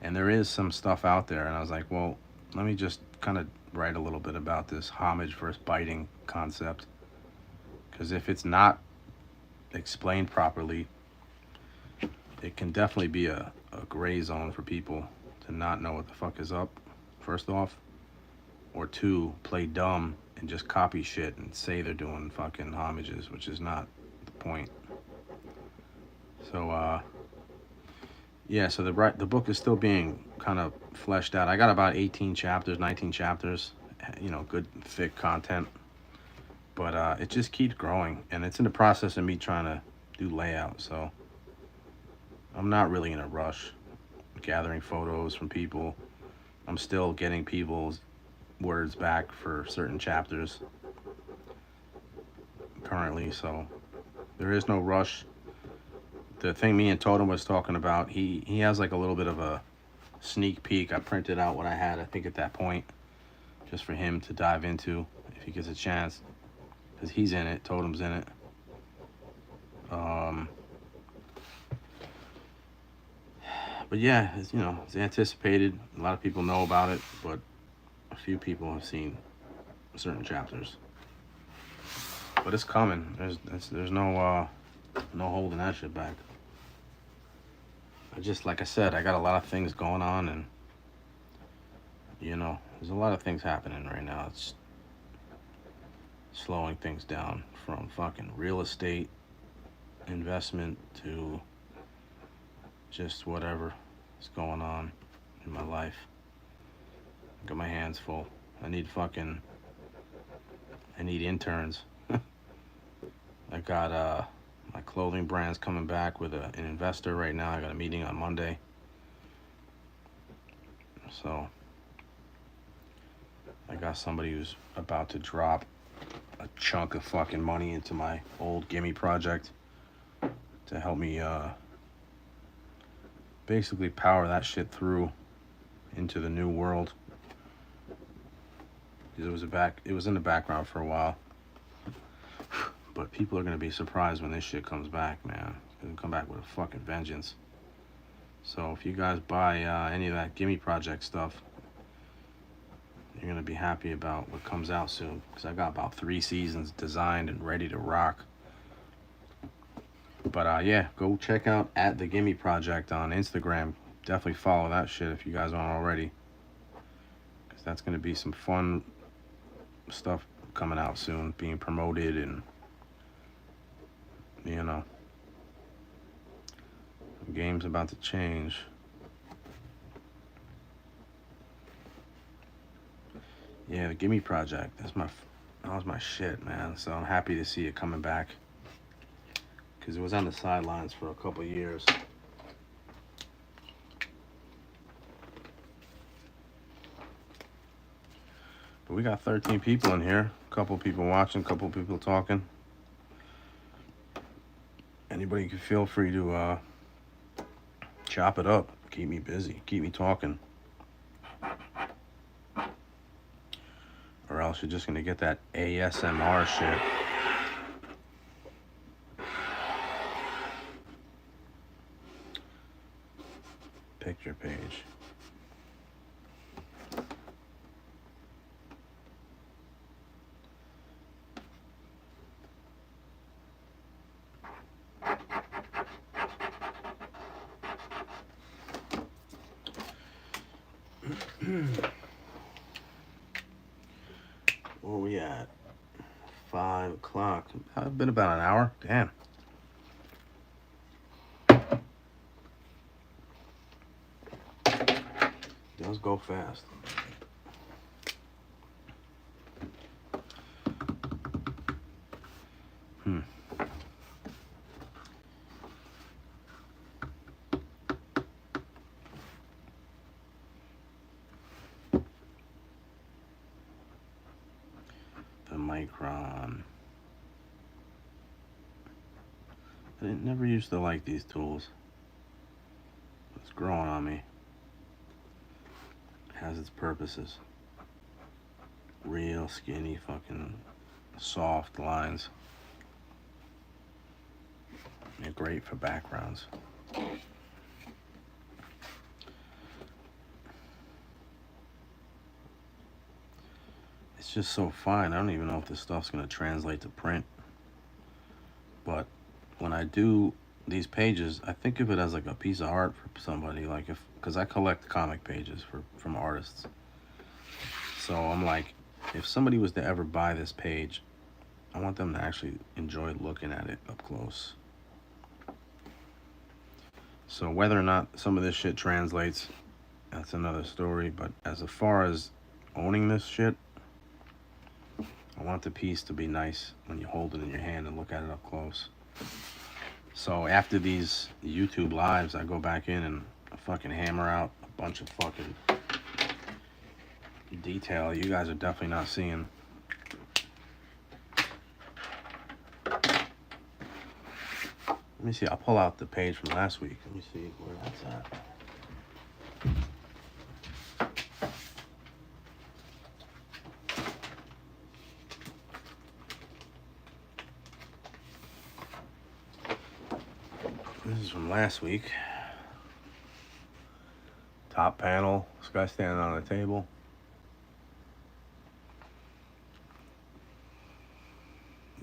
And there is some stuff out there, and I was like, well, let me just kind of write a little bit about this homage versus biting concept. Because if it's not explained properly, it can definitely be a gray zone for people to not know what the fuck is up, first off. Or two, play dumb and just copy shit and say they're doing fucking homages, which is not the point. So, yeah, so the book is still being kind of fleshed out. I got about 18 chapters, 19 chapters, you know, good, thick content. But it just keeps growing, and it's in the process of me trying to do layout, so I'm not really in a rush gathering photos from people. I'm still getting people's words back for certain chapters currently, so there is no rush. The thing me and Totem was talking about, he has like a little bit of a sneak peek. I printed out what I had, I think, at that point, just for him to dive into if he gets a chance, because he's in it, Totem's in it. But yeah, it's, you know, it's anticipated. A lot of people know about it, but a few people have seen certain chapters. But it's coming. There's no holding that shit back. Like I said, I got a lot of things going on, and you know, there's a lot of things happening right now. It's slowing things down, from fucking real estate investment to just whatever is going on in my life. I got my hands full. I need interns. I got my clothing brand's coming back with an investor right now. I got a meeting on Monday. So I got somebody who's about to drop a chunk of fucking money into my old gimme project to help me basically power that shit through into the new world. It was in the background for a while. But people are gonna be surprised when this shit comes back, man. It's gonna come back with a fucking vengeance. So if you guys buy any of that Gimme Project stuff, you're gonna be happy about what comes out soon. Because I got about 3 seasons designed and ready to rock. But yeah, go check out at the Gimme Project on Instagram. Definitely follow that shit if you guys aren't already. Because that's gonna be some fun stuff coming out soon, being promoted, and you know, the game's about to change. Yeah, the Gimme Project, that was my shit, man. So I'm happy to see it coming back, because it was on the sidelines for a couple years. But we got 13 people in here, a couple people watching, a couple people talking. Anybody can feel free to chop it up, keep me busy, keep me talking. Or else you're just gonna get that ASMR shit. Picture page. Where we at? 5 o'clock. I've been about an hour. Damn. Does go fast. The Micron. I never used to like these tools. It's growing on me. It has its purposes. Real skinny fucking soft lines. They're great for backgrounds. It's just so fine. I don't even know if this stuff's gonna translate to print. But when I do these pages, I think of it as like a piece of art for somebody. Like, because I collect comic pages from artists. So I'm like, if somebody was to ever buy this page, I want them to actually enjoy looking at it up close. So whether or not some of this shit translates, that's another story. But as far as owning this shit, I want the piece to be nice when you hold it in your hand and look at it up close. So after these YouTube lives, I go back in and fucking hammer out a bunch of fucking detail you guys are definitely not seeing. Let me see, I'll pull out the page from last week. Let me see where that's at. This is from last week. Top panel, this guy standing on a table.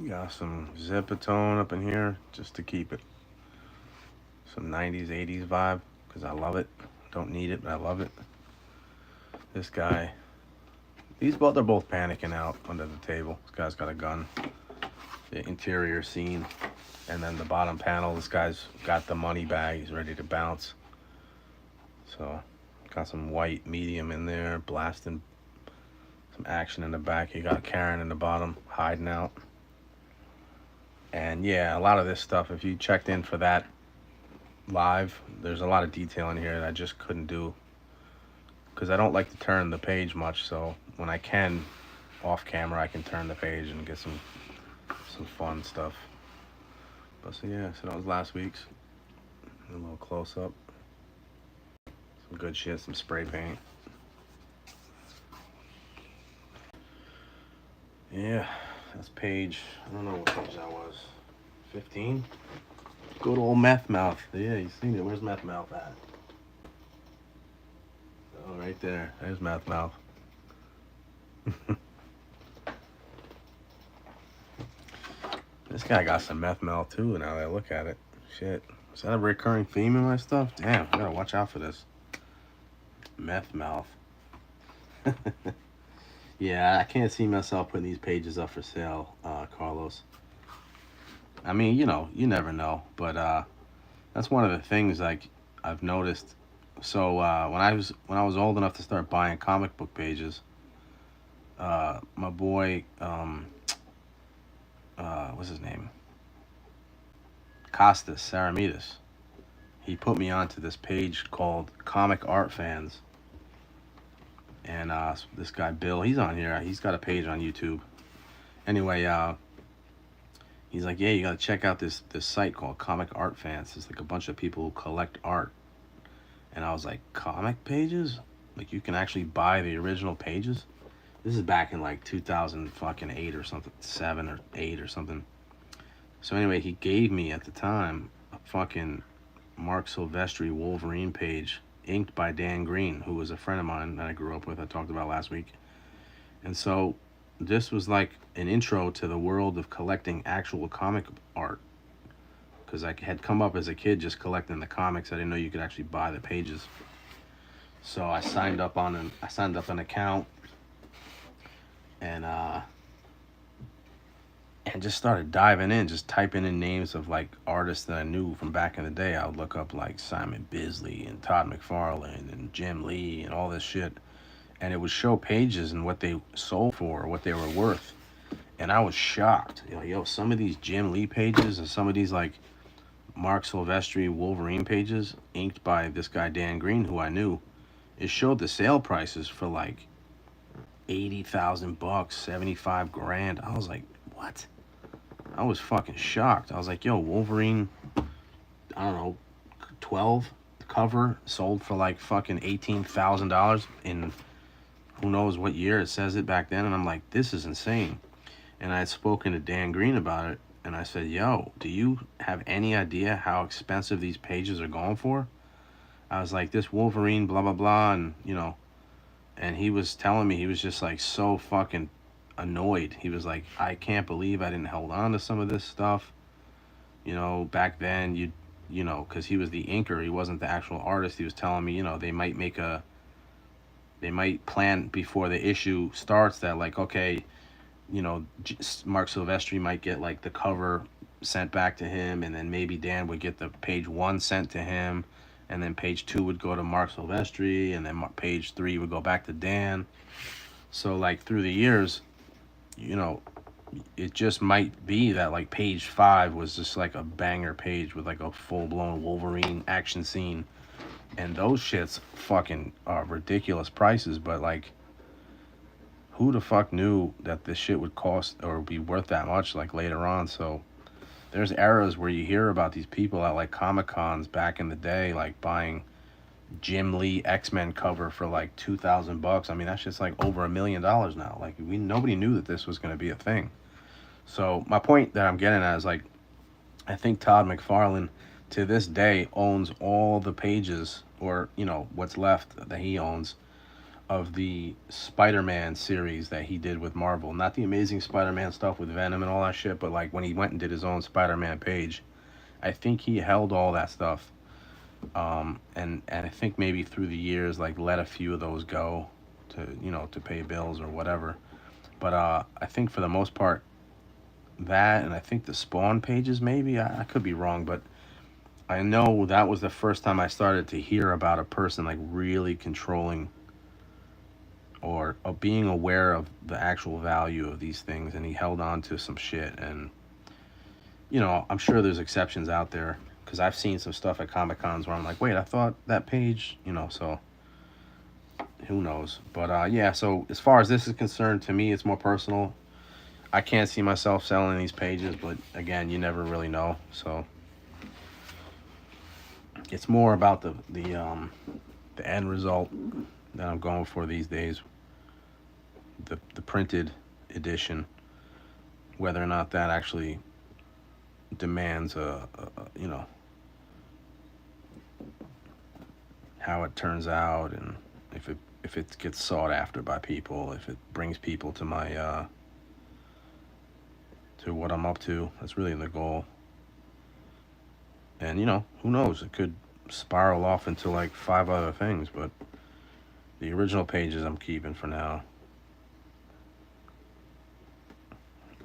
Got some Zipatone up in here just to keep it. Some 90s, 80s vibe because I love it. Don't need it, but I love it. This guy, they're both panicking out under the table. This guy's got a gun. The interior scene. And then the bottom panel, this guy's got the money bag. He's ready to bounce. So, got some white medium in there, blasting some action in the back. You got Karen in the bottom, hiding out. And yeah, a lot of this stuff, if you checked in for that live, there's a lot of detail in here that I just couldn't do. Because I don't like to turn the page much, so when I can, off camera, I can turn the page and get some fun stuff. But so yeah, so that was last week's. A little close up. Some good shit, some spray paint. Yeah, that's page, I don't know what page that was. 15? Good old Meth Mouth. Yeah, you seen it. Where's Meth Mouth at? Oh, right there. There's Meth Mouth. This guy got some meth mouth too, now that I look at it. Shit. Is that a recurring theme in my stuff? Damn, I gotta watch out for this. Meth mouth. Yeah, I can't see myself putting these pages up for sale, Carlos. I mean, you know, you never know. But that's one of the things like I've noticed. So when I was old enough to start buying comic book pages, my boy, what's his name? Costas Saramidas. He put me onto this page called Comic Art Fans. And this guy Bill, he's on here. He's got a page on YouTube. Anyway, he's like, yeah, you gotta check out this site called Comic Art Fans. It's like a bunch of people who collect art. And I was like, comic pages? Like you can actually buy the original pages? This is back in like 2008 or something, 7 or 8 or something. So anyway, he gave me at the time a fucking Mark Silvestri Wolverine page inked by Dan Green, who was a friend of mine that I grew up with. I talked about last week. And so this was like an intro to the world of collecting actual comic art, because I had come up as a kid just collecting the comics. I didn't know you could actually buy the pages. So I signed up an account and just started diving in, just typing in names of like artists that I knew from back in the day. I would look up like Simon Bisley and Todd McFarlane and Jim Lee and all this shit. And it would show pages and what they sold for, what they were worth. And I was shocked. Yo, some of these Jim Lee pages and some of these like Mark Silvestri Wolverine pages inked by this guy Dan Green, who I knew, it showed the sale prices for like $80,000, 75 grand. I was like, what? I was fucking shocked. I was like, yo, Wolverine, I don't know, 12 cover sold for like fucking $18,000 in who knows what year. It says it back then. And I'm like, this is insane. And I had spoken to Dan Green about it. And I said, yo, do you have any idea how expensive these pages are going for? I was like, this Wolverine, blah, blah, blah. And, you know, and he was telling me, he was just like so fucking annoyed. He was like, I can't believe I didn't hold on to some of this stuff. You know, back then, you know, because he was the inker, he wasn't the actual artist. He was telling me, you know, they might plan before the issue starts that like, okay, you know, Mark Silvestri might get like the cover sent back to him, and then maybe Dan would get the page 1 sent to him, and then page 2 would go to Mark Silvestri, and then page 3 would go back to Dan. So like through the years, you know, it just might be that like page 5 was just like a banger page with like a full-blown Wolverine action scene, and those shits fucking are ridiculous prices. But like, who the fuck knew that this shit would cost or be worth that much like later on? So there's eras where you hear about these people at like Comic Cons back in the day, like buying Jim Lee X-Men cover for like $2,000. I mean, that's just like over $1 million now. Like nobody knew that this was going to be a thing. So my point that I'm getting at is like, I think Todd McFarlane to this day owns all the pages, or you know what's left that he owns, of the Spider-Man series that he did with Marvel. Not the Amazing Spider-Man stuff with Venom and all that shit, but like when he went and did his own Spider-Man page. I think he held all that stuff. And I think maybe through the years, like let a few of those go to, you know, to pay bills or whatever. But I think for the most part, that, and I think the Spawn pages, maybe, I could be wrong, but I know that was the first time I started to hear about a person like really controlling or being aware of the actual value of these things, and he held on to some shit. And you know, I'm sure there's exceptions out there because I've seen some stuff at Comic Cons where I'm like, wait, I thought that page, you know, so who knows. But yeah, so as far as this is concerned, to me it's more personal. I can't see myself selling these pages, but again, you never really know. So it's more about the end result that I'm going for these days. The printed edition, whether or not that actually demands a you know, how it turns out, and if it gets sought after by people, if it brings people to my to what I'm up to. That's really the goal. And you know, who knows, it could spiral off into like 5 other things, but the original pages I'm keeping for now.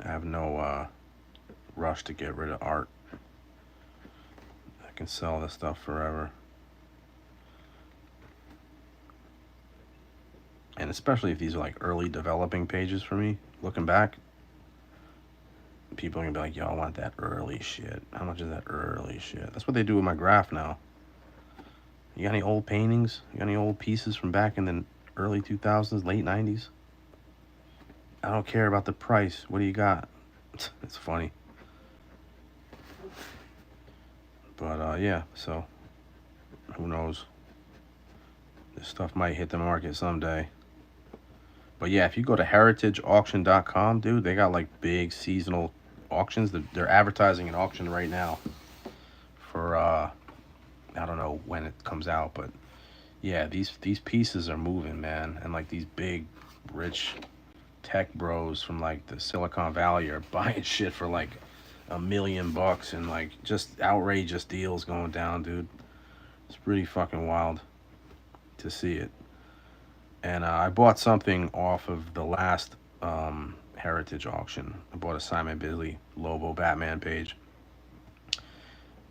I have no rush to get rid of art. I can sell this stuff forever. And especially if these are like early developing pages for me, looking back, people are gonna be like, yo, I want that early shit. How much is that early shit? That's what they do with my graph now. You got any old paintings? You got any old pieces from back in the early 2000s, late 90s? I don't care about the price. What do you got? It's funny. But yeah, so who knows? This stuff might hit the market someday. But yeah, if you go to heritageauction.com, dude, they got like big seasonal auctions. They're advertising an auction right now for I don't know when it comes out, but yeah, these pieces are moving, man. And like these big rich tech bros from like the Silicon Valley are buying shit for like $1 million, and like just outrageous deals going down, dude. It's pretty fucking wild to see it. And I bought something off of the last Heritage auction. I bought a Simon Bisley Lobo Batman page.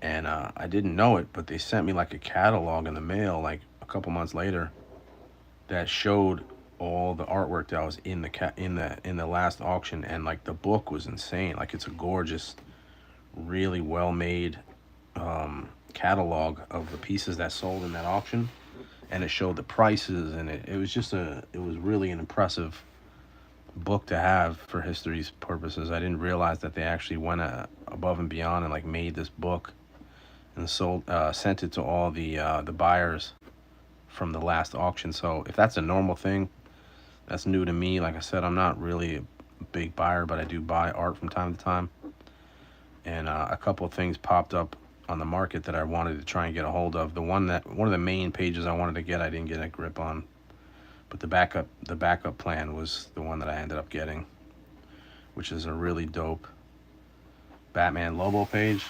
And I didn't know it, but they sent me like a catalog in the mail like a couple months later that showed all the artwork that was in the last auction. And like the book was insane. Like it's a gorgeous, really well made catalog of the pieces that sold in that auction. And it showed the prices, and it was really an impressive book to have for history's purposes. I didn't realize that they actually went above and beyond and like made this book and sent it to all the buyers from the last auction. So if that's a normal thing, that's new to me. Like I said, I'm not really a big buyer, but I do buy art from time to time. And a couple of things popped up on the market that I wanted to try and get a hold of. One of the main pages I wanted to get, I didn't get a grip on, but the backup plan was the one that I ended up getting, which is a really dope Batman Lobo page.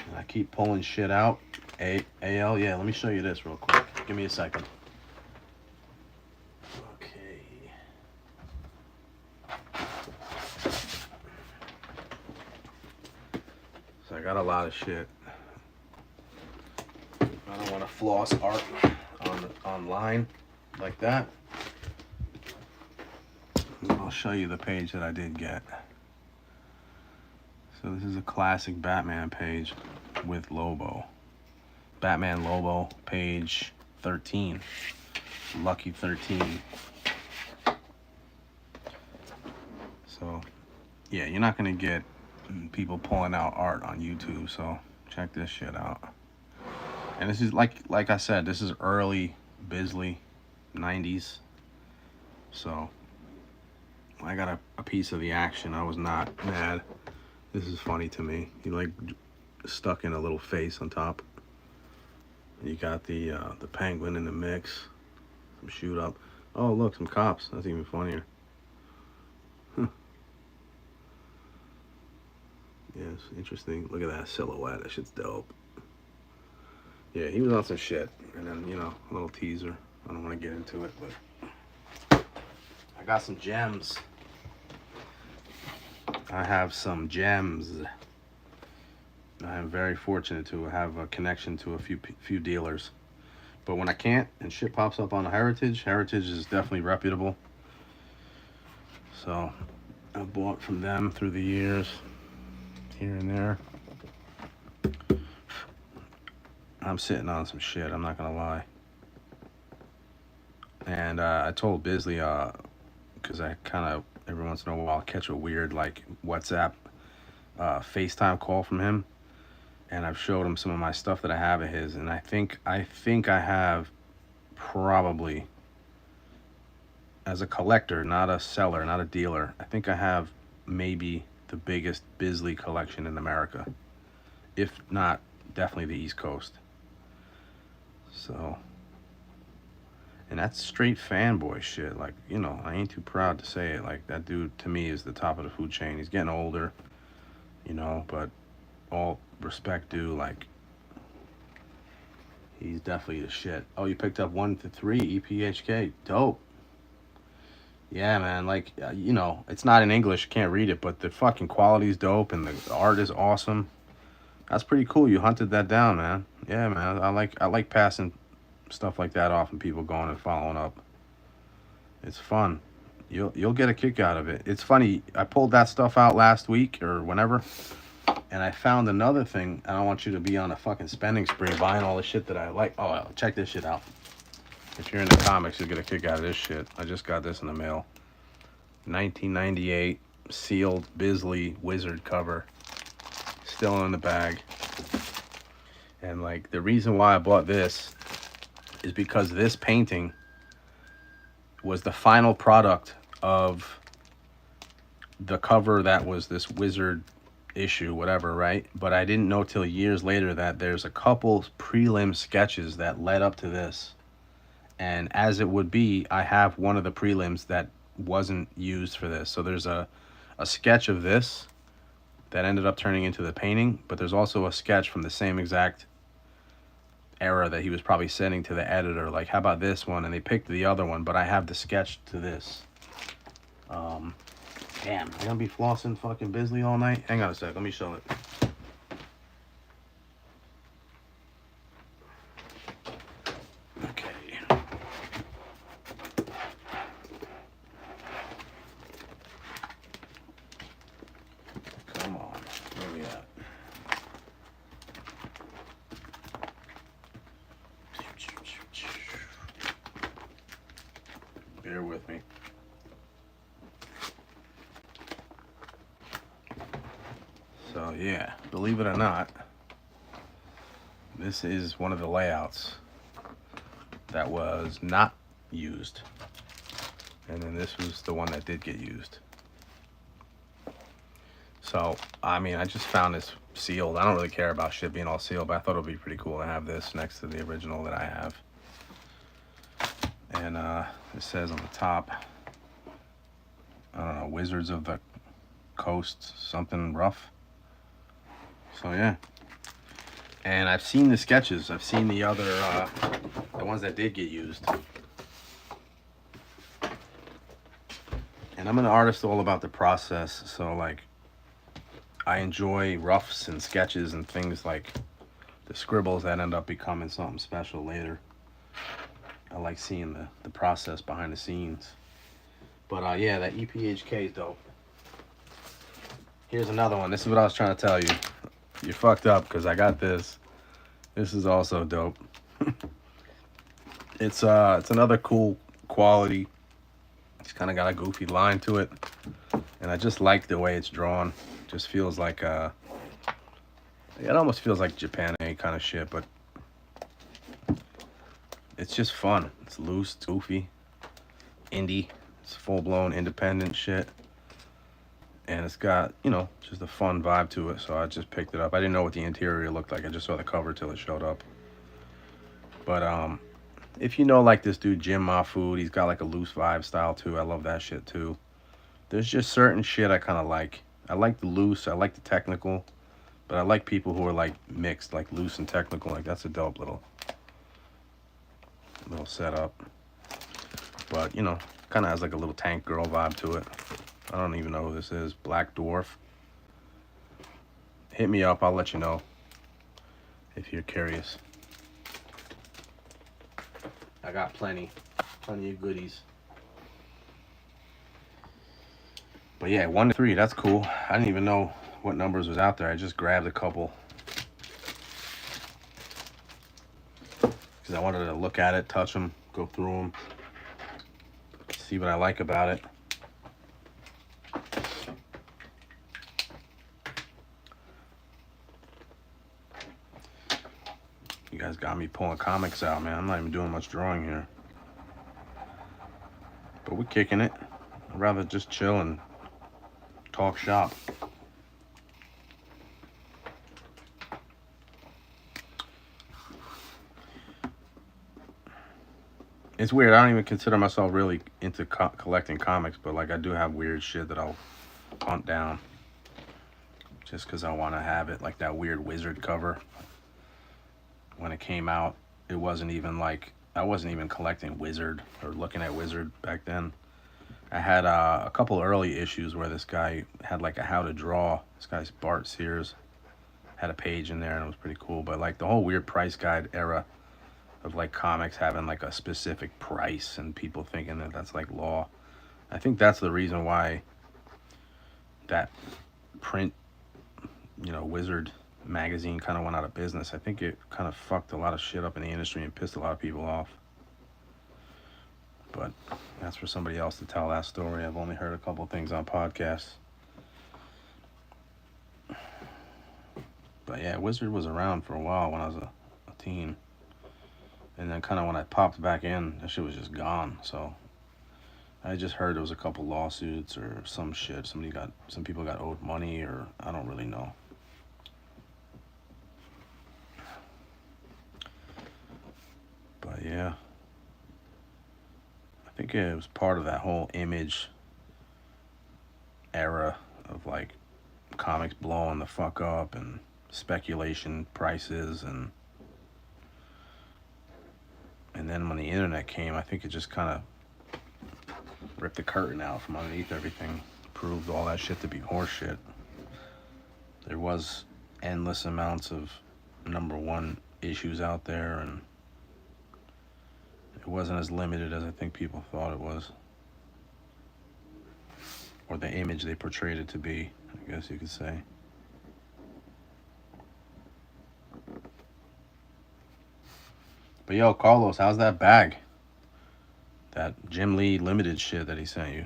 And I keep pulling shit out. AL, yeah, let me show you this real quick. Give me a second. Okay. So I got a lot of shit. I don't want to floss art online like that. I'll show you the page that I did get. So this is a classic Batman page with Lobo. Batman Lobo, page 13. Lucky 13. So, yeah, you're not going to get people pulling out art on YouTube, so check this shit out. And this is, like I said, this is early Bisley, 90s. So, I got a piece of the action. I was not mad. This is funny to me. He like stuck in a little face on top. You got the penguin in the mix. Some shoot up. Oh, look, some cops. That's even funnier. Yes, interesting. Look at that silhouette. That shit's dope. Yeah, he was on some shit. And then, you know, a little teaser. I don't want to get into it, but I got some gems. I have some gems. I am very fortunate to have a connection to a few dealers. But when I can't and shit pops up on Heritage, Heritage is definitely reputable. So I bought from them through the years, here and there. I'm sitting on some shit, I'm not gonna lie. And I told Bisley, because I kind of every once in a while catch a weird like WhatsApp FaceTime call from him, and I've showed him some of my stuff that I have of his, and I think I have probably, as a collector, not a seller, not a dealer, I think I have maybe the biggest Bisley collection in America, if not definitely the East Coast. So, and that's straight fanboy shit. Like, you know, I ain't too proud to say it. Like, that dude to me is the top of the food chain. He's getting older, you know, but all respect due, like, he's definitely the shit. Oh, you picked up 1 to 3 EPHK. Dope. Yeah, man. Like, you know, it's not in English. You can't read it, but the fucking quality's dope and the art is awesome. That's pretty cool. You hunted that down, man. Yeah, man. I like passing stuff like that off and people going and following up. It's fun. You'll get a kick out of it. It's funny. I pulled that stuff out last week or whenever, and I found another thing. I don't want you to be on a fucking spending spree buying all the shit that I like. Oh, check this shit out. If you're into comics, you'll get a kick out of this shit. I just got this in the mail. 1998 sealed Bisley Wizard cover. Still in the bag. And like the reason why I bought this is because this painting was the final product of the cover that was this Wizard issue, whatever, right? But I didn't know till years later that there's a couple prelim sketches that led up to this. And as it would be, I have one of the prelims that wasn't used for this. So there's a sketch of this that ended up turning into the painting, but there's also a sketch from the same exact era that he was probably sending to the editor, like, how about this one? And they picked the other one, but I have the sketch to this. Damn, I'm gonna be flossing fucking Bisley all night. Hang on a sec, let me show it. Okay. Come on, where we at? Bear with me. So yeah, believe it or not, this is one of the layouts that was not used. And then this was the one that did get used. So, I mean, I just found this sealed. I don't really care about shit being all sealed, but I thought it would be pretty cool to have this next to the original that I have. And it says on the top, I don't know, Wizards of the Coast, something rough. So yeah. And I've seen the sketches. I've seen the other, the ones that did get used. And I'm an artist all about the process. So like, I enjoy roughs and sketches and things like the scribbles that end up becoming something special later. I like seeing the process behind the scenes. But yeah, that EPHK is dope. Here's another one. This is what I was trying to tell you. You fucked up because I got this. This is also dope. It's another cool quality. It's kind of got a goofy line to it, and I just like the way it's drawn. It just feels like it almost feels like Japan kind of shit, but it's just fun. It's loose, it's goofy, indie. It's full-blown independent shit. And it's got, you know, just a fun vibe to it, so I just picked it up. I didn't know what the interior looked like. I just saw the cover till it showed up. But If you know, like this dude Jim Mahfood, he's got like a loose vibe style too. I love that shit too. There's just certain shit I kind of like. I like the loose, I like the technical, but I like people who are like mixed, like loose and technical. Like that's a dope little setup. But you know, kind of has like a little tank girl vibe to it. I don't even know who this is. Black Dwarf. Hit me up. I'll let you know if you're curious. I got plenty of goodies. But yeah, 1 to 3, that's cool. I didn't even know what numbers was out there. I just grabbed a couple because I wanted to look at it, touch them, go through them, see what I like about it. You guys got me pulling comics out, man. I'm not even doing much drawing here. But we're kicking it. I'd rather just chill and talk shop. It's weird. I don't even consider myself really into collecting comics, but like I do have weird shit that I'll hunt down just because I want to have it. Like that weird Wizard cover. When it came out, it wasn't even like, I wasn't even collecting Wizard or looking at Wizard back then. I had a couple early issues where this guy had like a how to draw. This guy's Bart Sears had a page in there and it was pretty cool. But like the whole weird price guide era of like comics having like a specific price and people thinking that that's like law. I think that's the reason why that print, you know, Wizard magazine kind of went out of business. I think it kind of fucked a lot of shit up in the industry and pissed a lot of people off. But that's for somebody else to tell that story. I've only heard a couple things on podcasts. But yeah, Wizard was around for a while when I was a teen. And then kind of when I popped back in, that shit was just gone. So I just heard there was a couple lawsuits or some shit. Some people got owed money, or I don't really know. But yeah, I think it was part of that whole Image era of like comics blowing the fuck up and speculation prices, and then when the internet came, I think it just kind of ripped the curtain out from underneath everything, proved all that shit to be horseshit. There was endless amounts of #1 issues out there, and it wasn't as limited as I think people thought it was, or the image they portrayed it to be, I guess you could say. But yo, Carlos, how's that bag? That Jim Lee limited shit that he sent you.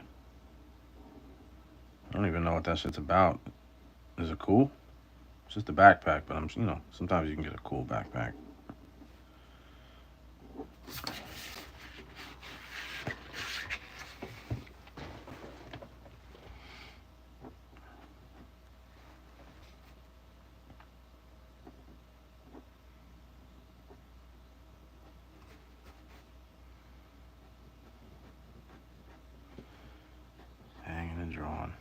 I don't even know what that shit's about. Is it cool? It's just a backpack, but sometimes you can get a cool backpack. Hanging and drawing.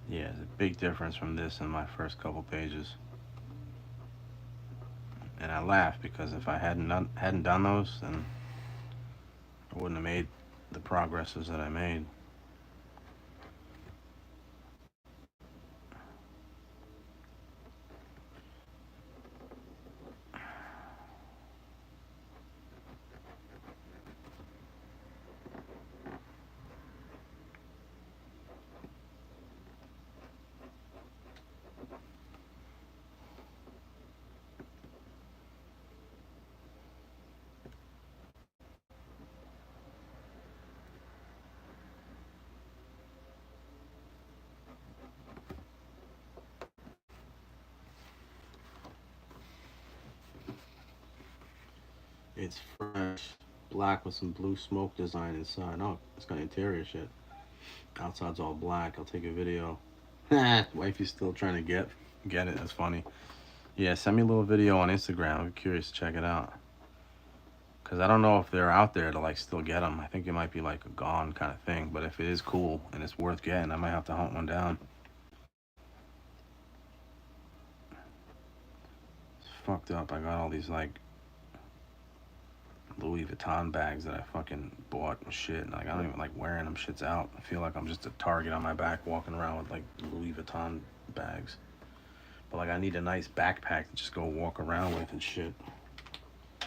Yeah, there's a big difference from this and my first couple pages. And I laugh because if I hadn't done those, then I wouldn't have made the progresses that I made. It's fresh, black with some blue smoke design inside. Oh, it's got interior shit. Outside's all black. I'll take a video. Wifey's still trying to get it. That's funny. Yeah, send me a little video on Instagram. I'm curious to check it out. Cause I don't know if they're out there to like still get them. I think it might be like a gone kind of thing. But if it is cool and it's worth getting, I might have to hunt one down. It's fucked up. I got all these like Louis Vuitton bags that I fucking bought and shit. And like I don't even like wearing them. Shit's out. I feel like I'm just a target on my back walking around with like Louis Vuitton bags. But like I need a nice backpack to just go walk around with and shit.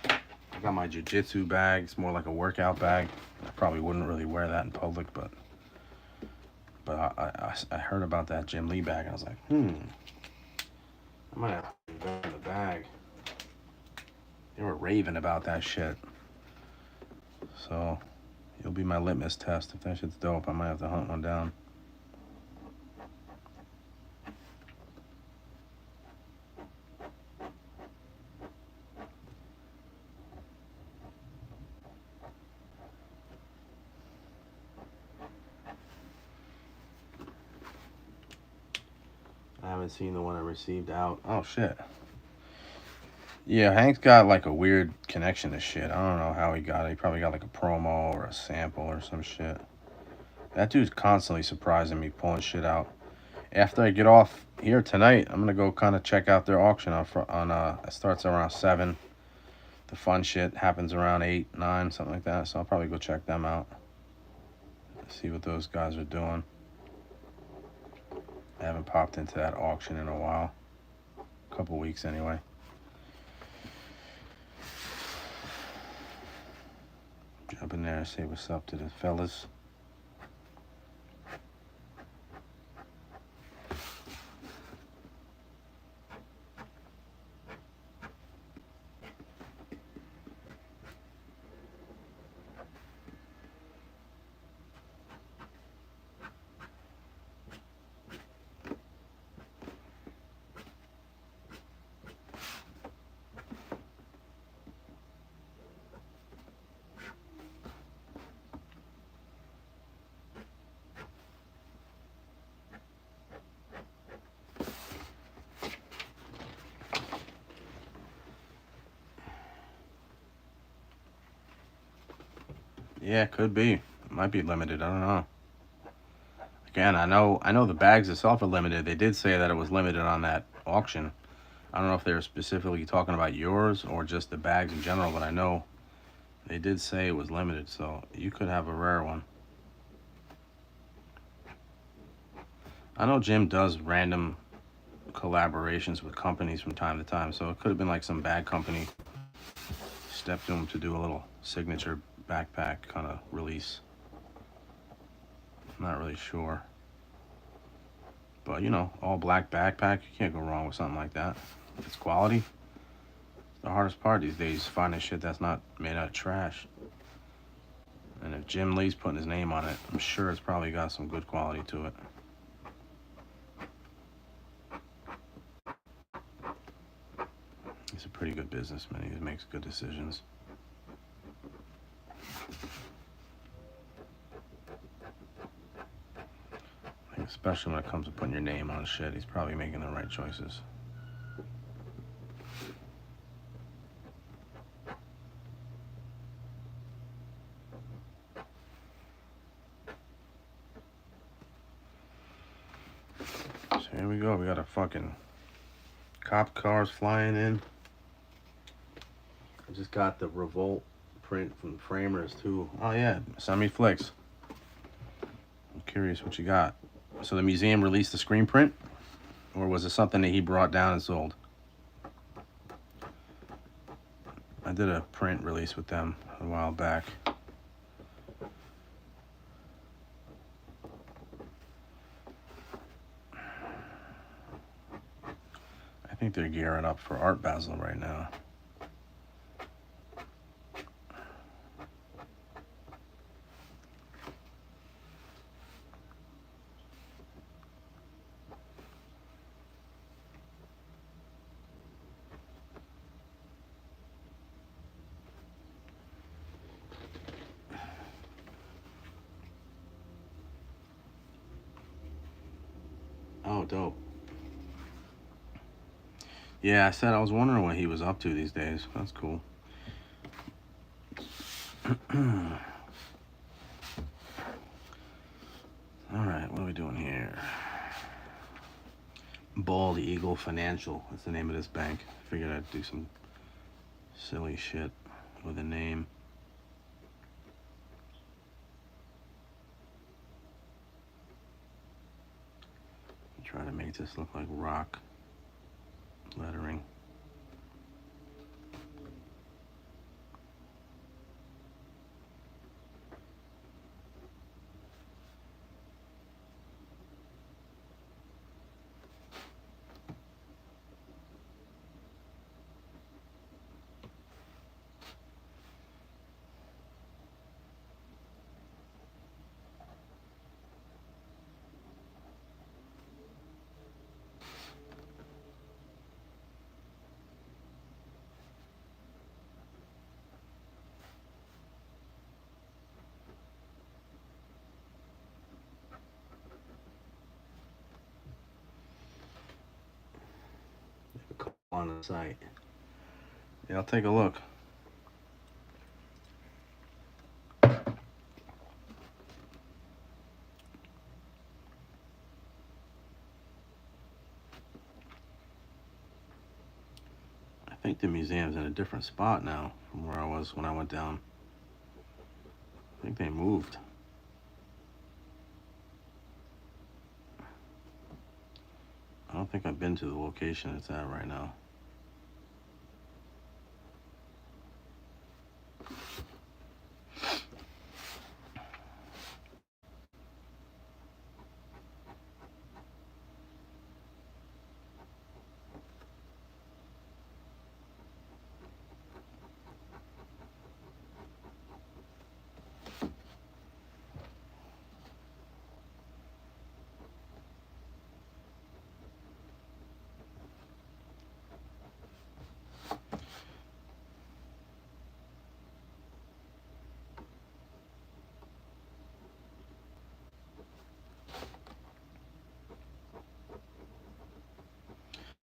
I got my jiu-jitsu bag. It's more like a workout bag. I probably wouldn't really wear that in public, but I heard about that Jim Lee bag and I was like, I might have to invest in the bag. They were raving about that shit. So you'll be my litmus test. If that shit's dope, I might have to hunt one down. I haven't seen the one I received out. Oh shit. Yeah, Hank's got like a weird connection to shit. I don't know how he got it. He probably got like a promo or a sample or some shit. That dude's constantly surprising me, pulling shit out. After I get off here tonight, I'm gonna go kind of check out their auction it starts around 7. The fun shit happens around 8, 9, something like that. So I'll probably go check them out. See what those guys are doing. I haven't popped into that auction in a while. A couple weeks anyway. Jump in there and say what's up to the fellas. Yeah, could be. It might be limited. I don't know. Again, I know the bags itself are limited. They did say that it was limited on that auction. I don't know if they were specifically talking about yours or just the bags in general, but I know they did say it was limited, so you could have a rare one. I know Jim does random collaborations with companies from time to time, so it could have been like some bag company stepped to him to do a little signature backpack kind of release. I'm not really sure. But you know, all black backpack, you can't go wrong with something like that. If it's quality, it's the hardest part these days, finding shit that's not made out of trash. And if Jim Lee's putting his name on it, I'm sure it's probably got some good quality to it. He's a pretty good businessman. He makes good decisions. Especially when it comes to putting your name on shit, he's probably making the right choices. So here we go. We got a fucking cop cars flying in. I just got the Revolt print from the framers too. Oh yeah, Semi Flicks. I'm curious what you got. So the museum released the screen print, or was it something that he brought down and sold? I did a print release with them a while back. I think they're gearing up for Art Basel right now. Oh, dope. Yeah, I said I was wondering what he was up to these days. That's cool. Alright, what are we doing here? Bald Eagle Financial. That's the name of this bank. Figured I'd do some silly shit with a name. Try to make this look like rock lettering. On the site. Yeah, I'll take a look. I think the museum's in a different spot now from where I was when I went down. I think they moved. I don't think I've been to the location it's at right now.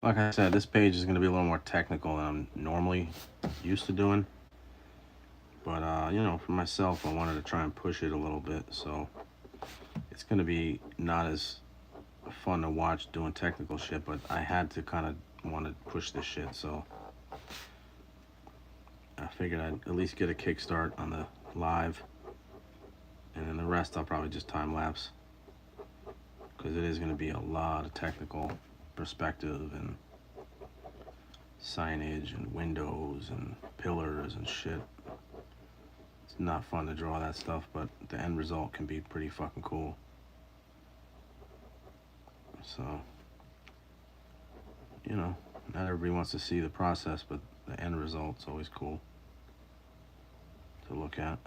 Like I said, this page is going to be a little more technical than I'm normally used to doing. But, you know, for myself, I wanted to try and push it a little bit. So it's going to be not as fun to watch doing technical shit, but I had to kind of want to push this shit. So I figured I'd at least get a kickstart on the live. And then the rest I'll probably just time lapse. Because it is going to be a lot of technical perspective and signage and windows and pillars and shit. It's not fun to draw that stuff, but the end result can be pretty fucking cool. So, you know, not everybody wants to see the process, but the end result's always cool to look at.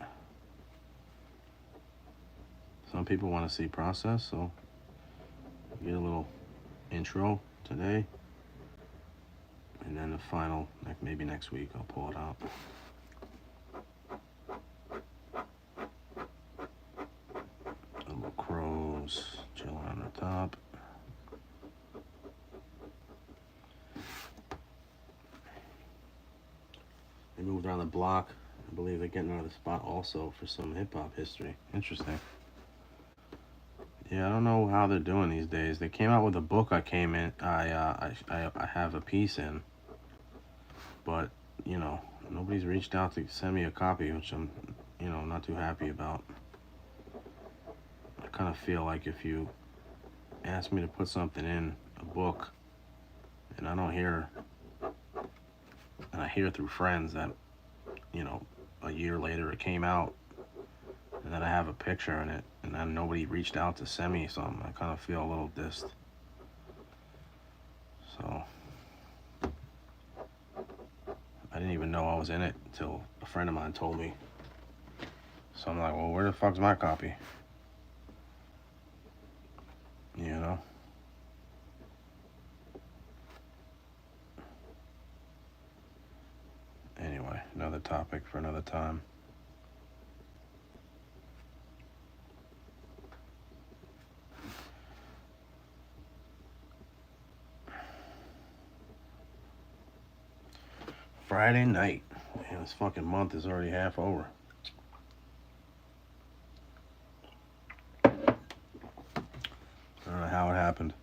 Some people want to see process, so get a little intro today, and then the final, like maybe next week, I'll pull it out. Little crows chilling on the top. They moved around the block. I believe they're getting another spot also for some hip-hop history. Interesting. Yeah, I don't know how they're doing these days. They came out with a book I have a piece in. But, you know, nobody's reached out to send me a copy, which I'm, you know, not too happy about. I kind of feel like if you ask me to put something in a book and I don't hear, and I hear through friends that, you know, a year later it came out, and then I have a picture in it, and then nobody reached out to send me something, I kind of feel a little dissed. So I didn't even know I was in it until a friend of mine told me. So I'm like, well, where the fuck's my copy? You know? Anyway, another topic for another time. Friday night. Man, this fucking month is already half over. I don't know how it happened.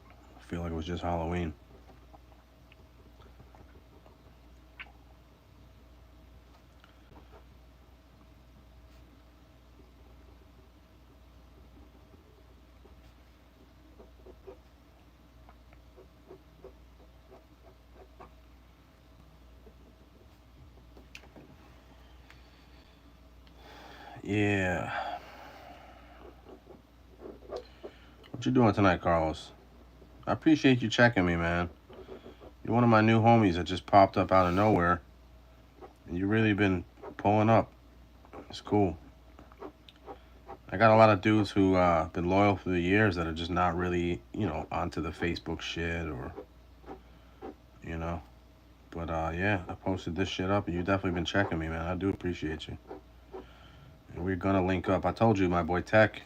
I feel like it was just Halloween. Yeah. What you doing tonight, Carlos? I appreciate you checking me, man. You're one of my new homies that just popped up out of nowhere. And you really been pulling up. It's cool. I got a lot of dudes who been loyal for the years that are just not really, onto the Facebook shit or, you know. But yeah, I posted this shit up and you definitely been checking me, man. I do appreciate you. And we're gonna link up. I told you my boy Tech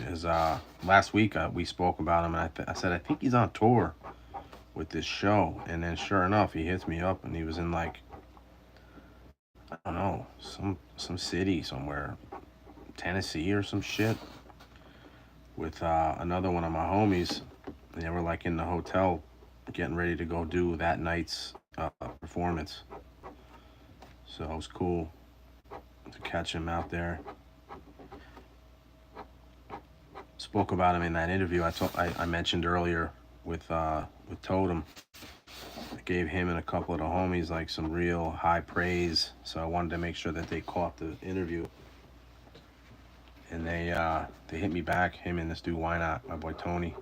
is last week we spoke about him and I said I think he's on tour with this show, and then sure enough he hits me up and he was in like, I don't know, some city somewhere, Tennessee or some shit, with another one of my homies, and they were like in the hotel getting ready to go do that night's performance. So it was cool to catch him out there. Spoke about him in that interview I mentioned earlier with Totem. I gave him and a couple of the homies like some real high praise, so I wanted to make sure that they caught the interview. And they hit me back, him and this dude, Why Not, my boy Tony.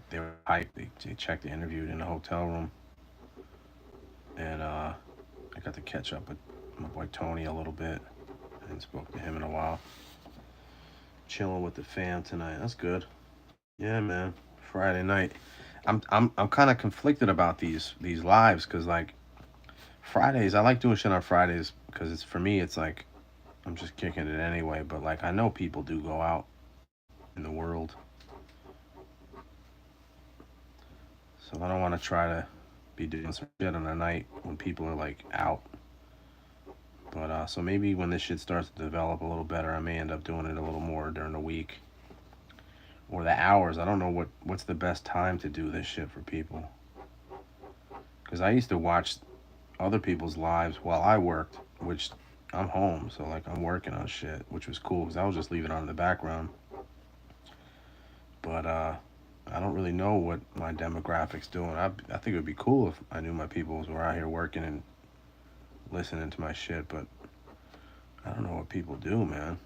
They were hyped. They checked the interview in the hotel room. And I got to catch up with my boy Tony a little bit. I hadn't spoke to him in a while. Chilling with the fam tonight. That's good. Yeah, man. Friday night. I'm kind of conflicted about these lives because like Fridays, I like doing shit on Fridays because it's, for me, it's like I'm just kicking it anyway. But like I know people do go out in the world, so I don't want to try to be doing some shit on a night when people are like out. But so maybe when this shit starts to develop a little better, I may end up doing it a little more during the week or the hours. I don't know what's the best time to do this shit for people. Because I used to watch other people's lives while I worked, which I'm home, so like I'm working on shit, which was cool because I was just leaving it on in the background. But I don't really know what my demographic's doing. I think it would be cool if I knew my people were out here working and listening to my shit, but I don't know what people do, man.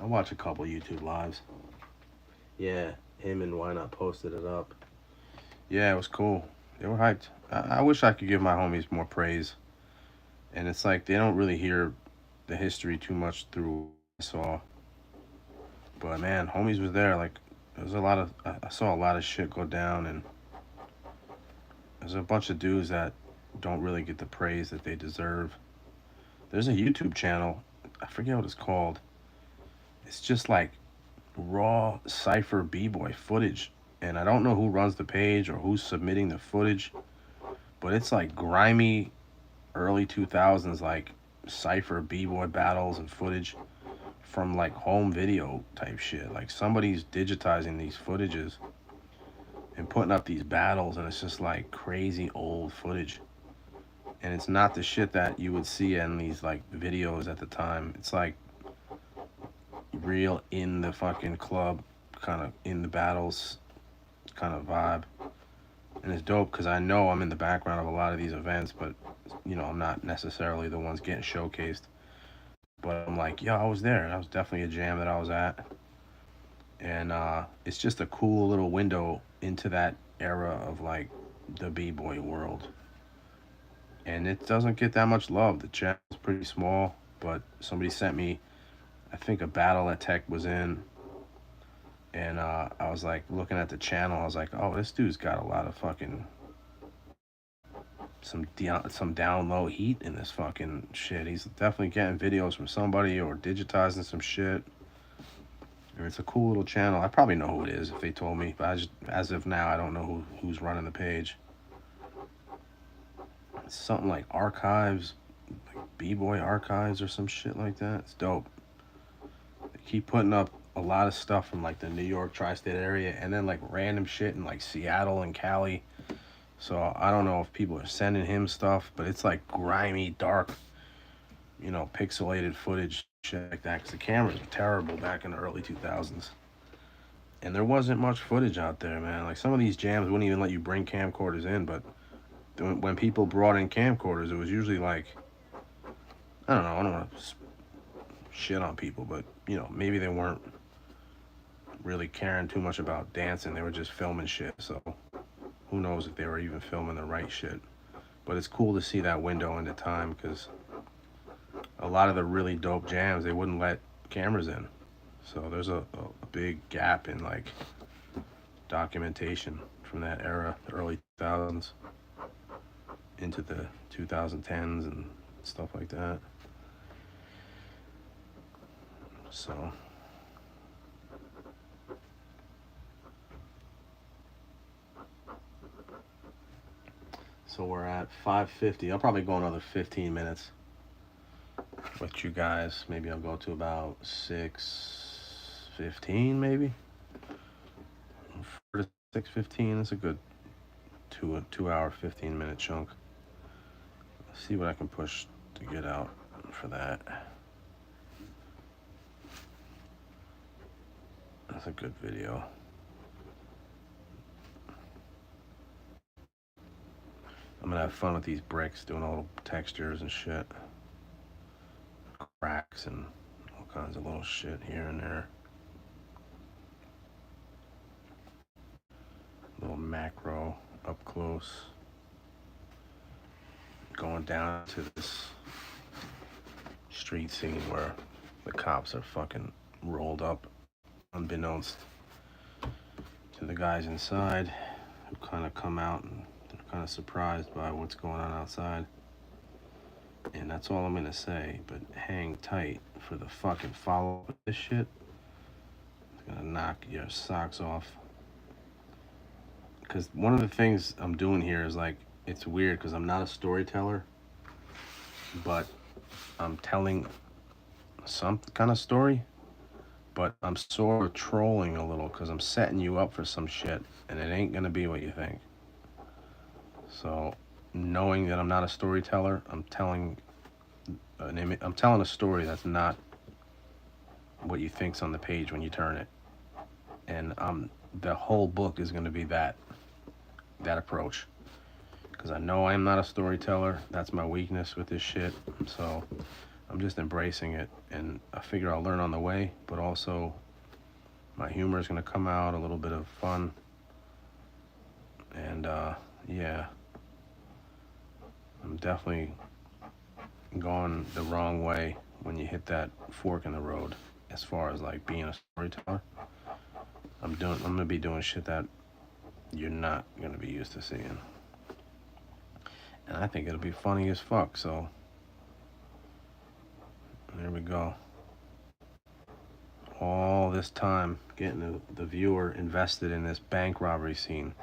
I watch a couple YouTube lives. Yeah, him and Why Not posted it up. Yeah, it was cool. They were hyped. I wish I could give my homies more praise. And it's like they don't really hear the history too much through what I saw. But man, homies was there. Like, there was a lot of, I saw a lot of shit go down, and there's a bunch of dudes that don't really get the praise that they deserve. There's a YouTube channel, I forget what it's called. It's just like raw cypher b-boy footage, and I don't know who runs the page or who's submitting the footage, but it's like grimy early 2000s like cypher b-boy battles and footage from like home video type shit. Like somebody's digitizing these footages and putting up these battles, and it's just like crazy old footage, and it's not the shit that you would see in these like videos at the time. It's like real in the fucking club, kind of in the battles kind of vibe. And it's dope because I know I'm in the background of a lot of these events, but I'm not necessarily the ones getting showcased. But I'm like, yo, I was there. That was definitely a jam that I was at. And it's just a cool little window into that era of like the b-boy world. And it doesn't get that much love. The channel's pretty small, but somebody sent me, I think, a battle that Tech was in. And I was like looking at the channel. I was like, oh, this dude's got a lot of fucking some down low heat in this fucking shit. He's definitely getting videos from somebody or digitizing some shit. And it's a cool little channel. I probably know who it is if they told me, but as of now, I don't know who's running the page. something like Archives, like B-Boy Archives or some shit like that. It's dope. They keep putting up a lot of stuff from like the New York tri-state area, and then like random shit in like Seattle and Cali. So I don't know if people are sending him stuff, but it's like grimy, dark, pixelated footage, shit like that. Because the cameras were terrible back in the early 2000s. And there wasn't much footage out there, man. Like some of these jams wouldn't even let you bring camcorders in, but when people brought in camcorders, it was usually like, I don't know, I don't want to shit on people, but maybe they weren't really caring too much about dancing. They were just filming shit. So who knows if they were even filming the right shit. But it's cool to see that window into time, because a lot of the really dope jams, they wouldn't let cameras in. So there's a big gap in like documentation from that era, the early 2000s into the 2010s and stuff like that. So we're at 5:50. I'll probably go another 15 minutes with you guys. Maybe I'll go to about 6:15, maybe 4 to 6:15. That's a good 2 hour 15-minute chunk. Let's see what I can push to get out for that. That's a good video. I'm gonna have fun with these bricks, doing all little textures and shit, cracks and all kinds of little shit here and there. Little macro up close, going down to this street scene where the cops are fucking rolled up, unbeknownst to the guys inside, who kind of come out and they're kind of surprised by what's going on outside. And that's all I'm gonna say, but hang tight for the fucking follow-up of this shit. It's gonna knock your socks off. Because one of the things I'm doing here is like, it's weird because I'm not a storyteller, but I'm telling some kind of story, but I'm sort of trolling a little because I'm setting you up for some shit and it ain't gonna be what you think. So knowing that I'm not a storyteller, I'm telling a story that's not what you think's on the page when you turn it. And the whole book is going to be that approach, because I know I'm not a storyteller. That's my weakness with this shit. So I'm just embracing it, and I figure I'll learn on the way, but also my humor is going to come out, a little bit of fun, and yeah, I'm definitely going the wrong way when you hit that fork in the road as far as like being a storyteller. I'm gonna be doing shit that you're not gonna be used to seeing, and I think it'll be funny as fuck. So there we go. All this time getting the viewer invested in this bank robbery scene,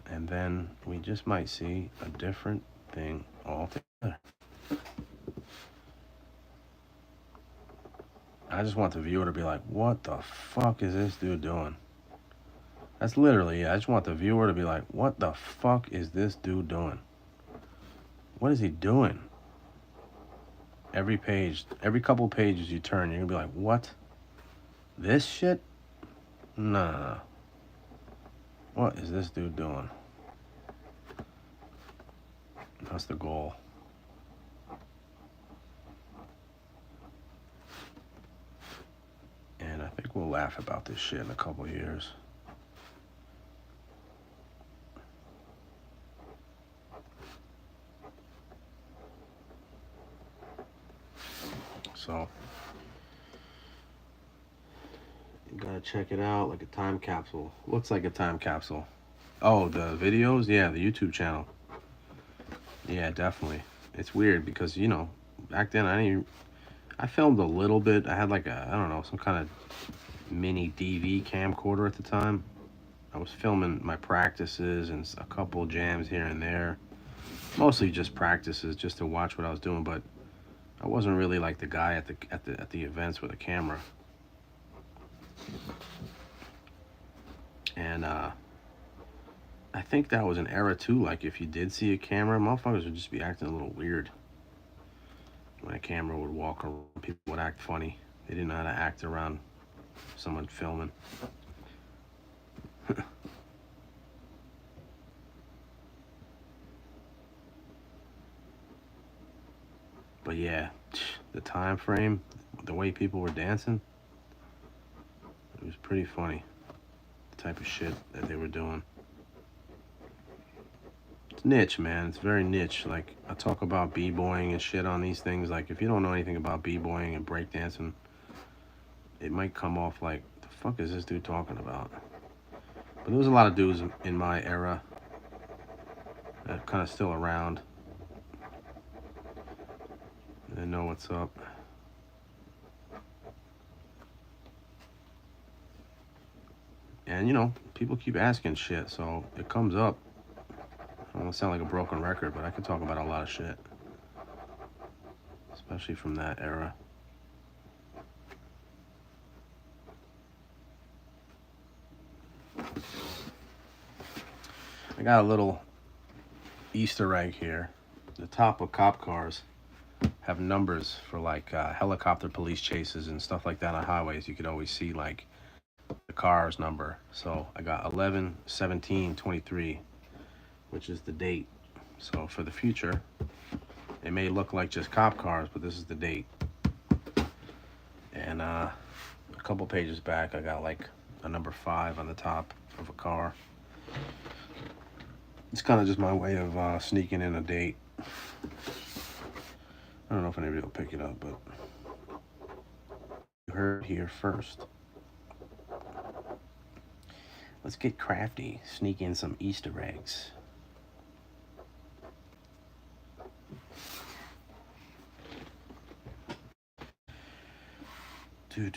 and then we just might see a different thing altogether. I just want the viewer to be like, what the fuck is this dude doing? That's literally it. I just want the viewer to be like, what the fuck is this dude doing? What is he doing? Every page, every couple pages you turn, you're gonna be like, what? This shit? Nah. What is this dude doing? That's the goal. And I think we'll laugh about this shit in a couple years. So you gotta check it out, like a time capsule. Looks like a time capsule. Oh, the videos? Yeah, the YouTube channel. Yeah, definitely. It's weird because, back then I filmed a little bit. I had like I don't know, some kind of mini DV camcorder at the time. I was filming my practices and a couple jams here and there. Mostly just practices, just to watch what I was doing, but I wasn't really like the guy at the events with a camera. And I think that was an era too. Like if you did see a camera, motherfuckers would just be acting a little weird. When a camera would walk around, people would act funny. They didn't know how to act around someone filming. But yeah, the time frame, the way people were dancing, it was pretty funny. The type of shit that they were doing. It's niche, man. It's very niche. Like, I talk about b-boying and shit on these things. Like, if you don't know anything about b-boying and breakdancing, it might come off like, the fuck is this dude talking about? But there was a lot of dudes in my era that kind of still around. They know what's up. And, you know, people keep asking shit, so it comes up. I don't want to sound like a broken record, but I can talk about a lot of shit. Especially from that era. I got a little Easter egg here. The top of cop cars have numbers for like helicopter police chases and stuff like that on highways. You could always see like the car's number. So I got 11/17/23, which is the date. So for the future, it may look like just cop cars, but this is the date. And a couple pages back, I got like a number 5 on the top of a car. It's kind of just my way of sneaking in a date. I don't know if anybody will pick it up, but you heard it here first. Let's get crafty, sneak in some Easter eggs. Two.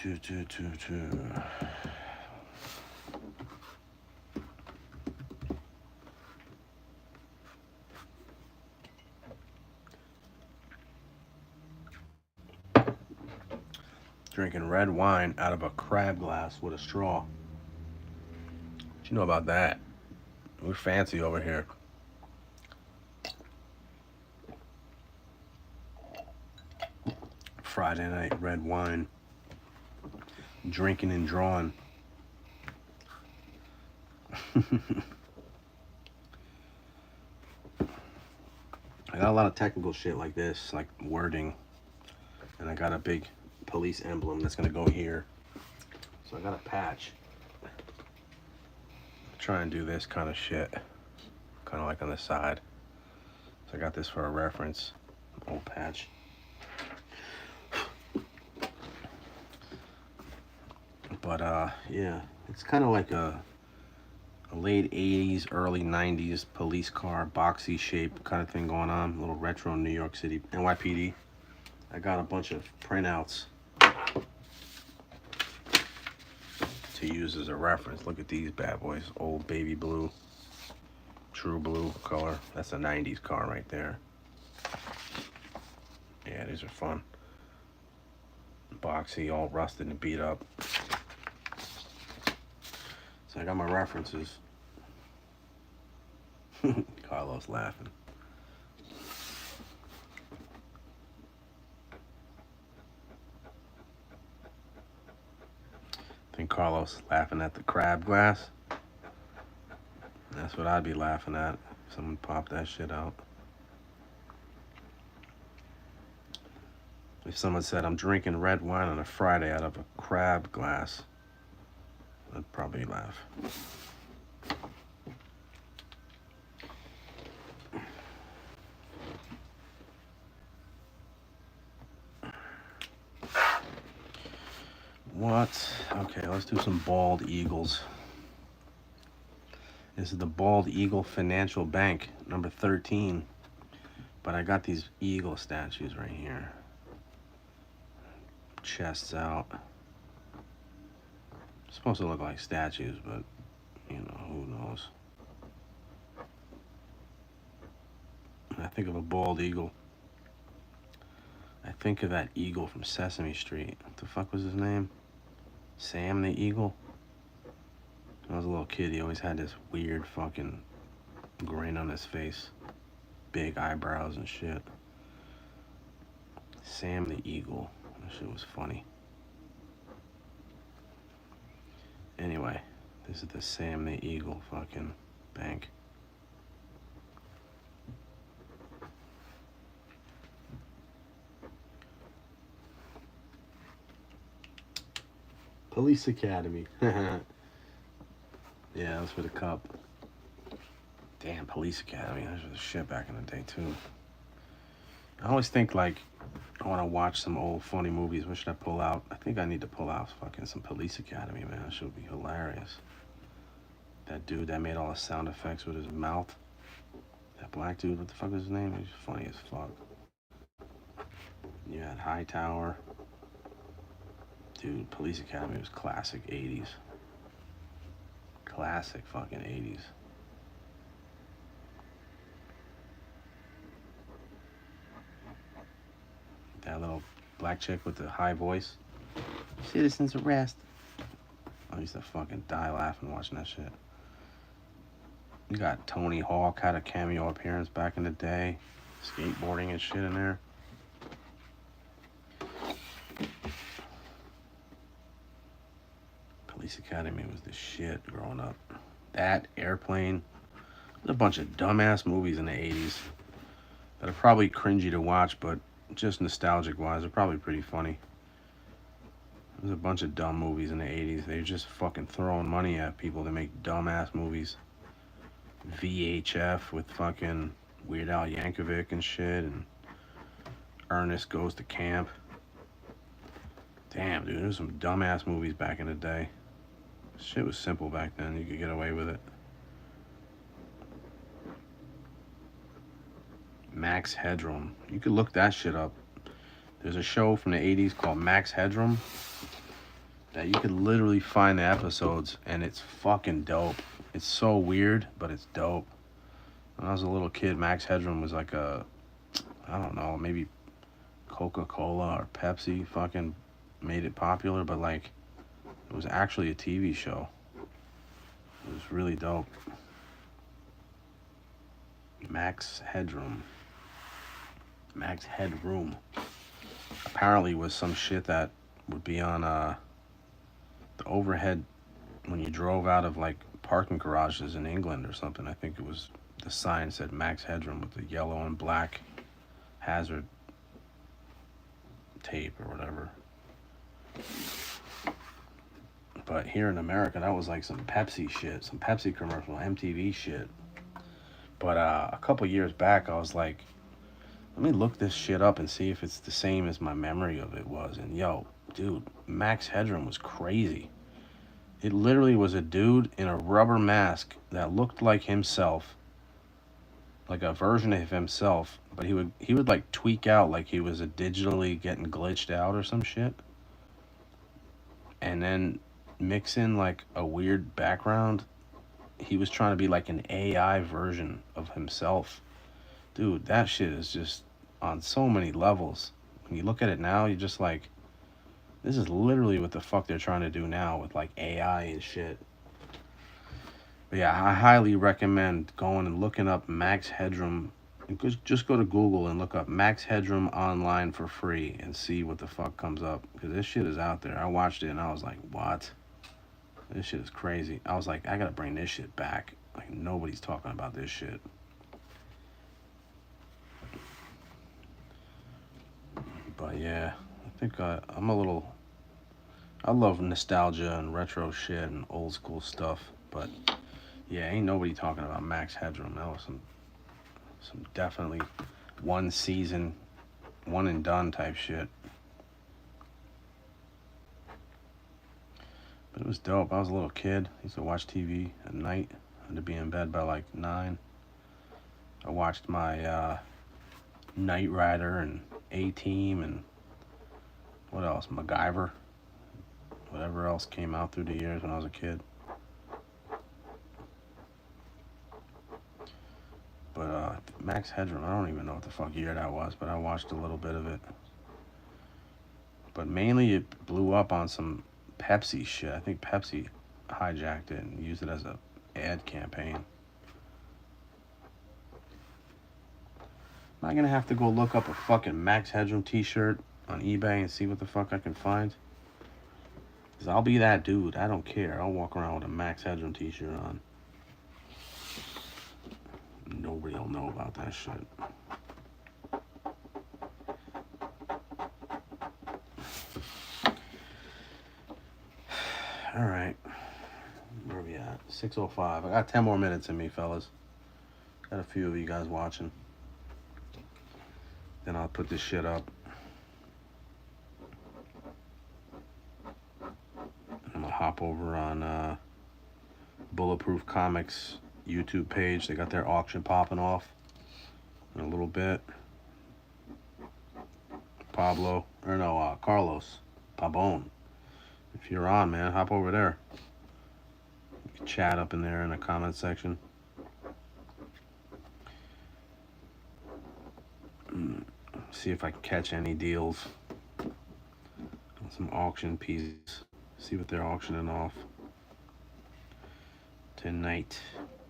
Drinking red wine out of a crab glass with a straw. What you know about that? We're fancy over here. Friday night red wine. Drinking and drawing. I got a lot of technical shit like this, like wording. And I got a big police emblem that's gonna go here. So I got a patch. Try and do this kind of shit. Kind of like on the side. So I got this for a reference. Old patch. But yeah, it's kind of like a late 80s, early 90s police car, boxy shape kind of thing going on. A little retro New York City, NYPD. I got a bunch of printouts to use as a reference. Look at these bad boys. Old baby blue, true blue color. That's a 90s car right there. Yeah, these are fun. Boxy, all rusted and beat up. So I got my references. Carlos laughing. I think Carlos laughing at the crab glass. That's what I'd be laughing at if someone popped that shit out. If someone said, I'm drinking red wine on a Friday out of a crab glass, I'd probably laugh. What? Okay, let's do some bald eagles. This is the Bald Eagle Financial Bank, number 13. But I got these eagle statues right here. Chests out. Supposed to look like statues, but you know, who knows. think of a bald eagle. I think of that eagle from Sesame Street. What the fuck was his name? Sam the Eagle? When I was a little kid, he always had this weird fucking grin on his face. Big eyebrows and shit. Sam the Eagle. That shit was funny. Anyway, this is the Sam the Eagle fucking bank. Police Academy. Yeah, that's for the cup. Damn, Police Academy. That was the shit back in the day, too. I always think, like, I want to watch some old funny movies. What should I pull out? I think I need to pull out fucking some Police Academy, man. That should be hilarious. That dude that made all the sound effects with his mouth. That black dude, what the fuck is his name? He's funny as fuck. You had Hightower. Dude, Police Academy was classic 80s. Classic fucking 80s. That little black chick with the high voice. Citizen's arrest. I used to fucking die laughing watching that shit. You got Tony Hawk had a cameo appearance back in the day. Skateboarding and shit in there. Police Academy was the shit growing up. That, Airplane. There's a bunch of dumbass movies in the 80s that are probably cringy to watch, but just nostalgic wise, they're probably pretty funny. There's a bunch of dumb movies in the 80s. They're just fucking throwing money at people to make dumbass movies. VHF with fucking Weird Al Yankovic and shit, and Ernest Goes to Camp. Damn, dude, there's some dumbass movies back in the day. Shit was simple back then. You could get away with it. Max Headroom. You could look that shit up. There's a show from the 80s called Max Headroom that you could literally find the episodes, and it's fucking dope. It's so weird, but it's dope. When I was a little kid, Max Headroom was like a, I don't know, maybe Coca-Cola or Pepsi fucking made it popular, but like, it was actually a TV show. It was really dope. Max Headroom. Max Headroom. Apparently was some shit that would be on the overhead when you drove out of like parking garages in England or something. I think it was, the sign said Max Headroom with the yellow and black hazard tape or whatever. But here in America, that was like some Pepsi shit, some Pepsi commercial, MTV shit. But a couple years back, I was like, let me look this shit up and see if it's the same as my memory of it was. And yo, dude, Max Headroom was crazy. It literally was a dude in a rubber mask that looked like himself, like a version of himself, but he would like tweak out like he was a digitally getting glitched out or some shit. And then mix in like a weird background. He was trying to be like an AI version of himself. Dude, that shit is just on so many levels. When you look at it now, you're just like, this is literally what the fuck they're trying to do now with like AI and shit. But yeah, I highly recommend going and looking up Max Headroom. Just go to Google and look up Max Headroom online for free and see what the fuck comes up. Because this shit is out there. I watched it and I was like, what? This shit is crazy. I was like, I gotta bring this shit back. Like, nobody's talking about this shit. But yeah, I think I'm a little, I love nostalgia and retro shit and old school stuff. But yeah, ain't nobody talking about Max Headroom. That was some definitely one season, one and done type shit. But it was dope. I was a little kid. I used to watch TV at night. I had to be in bed by like 9. I watched my Knight Rider and A-Team and what else? MacGyver. Whatever else came out through the years when I was a kid. But Max Headroom. I don't even know what the fuck year that was, but I watched a little bit of it. But mainly it blew up on some Pepsi shit. I think Pepsi hijacked it and used it as a ad campaign. Am I gonna have to go look up a fucking Max Headroom t-shirt on eBay and see what the fuck I can find? Cause I'll be that dude. I don't care. I'll walk around with a Max Headroom t-shirt on. Nobody will know about that shit. All right. Where are we at? 6:05. I got 10 more minutes in me, fellas. Got a few of you guys watching. Then I'll put this shit up. I'm gonna hop over on Bulletproof Comics YouTube page. They got their auction popping off in a little bit. Carlos Pabon. If you're on, man, hop over there. You can chat up in there in the comment section. See if I can catch any deals on some auction pieces. See what they're auctioning off tonight.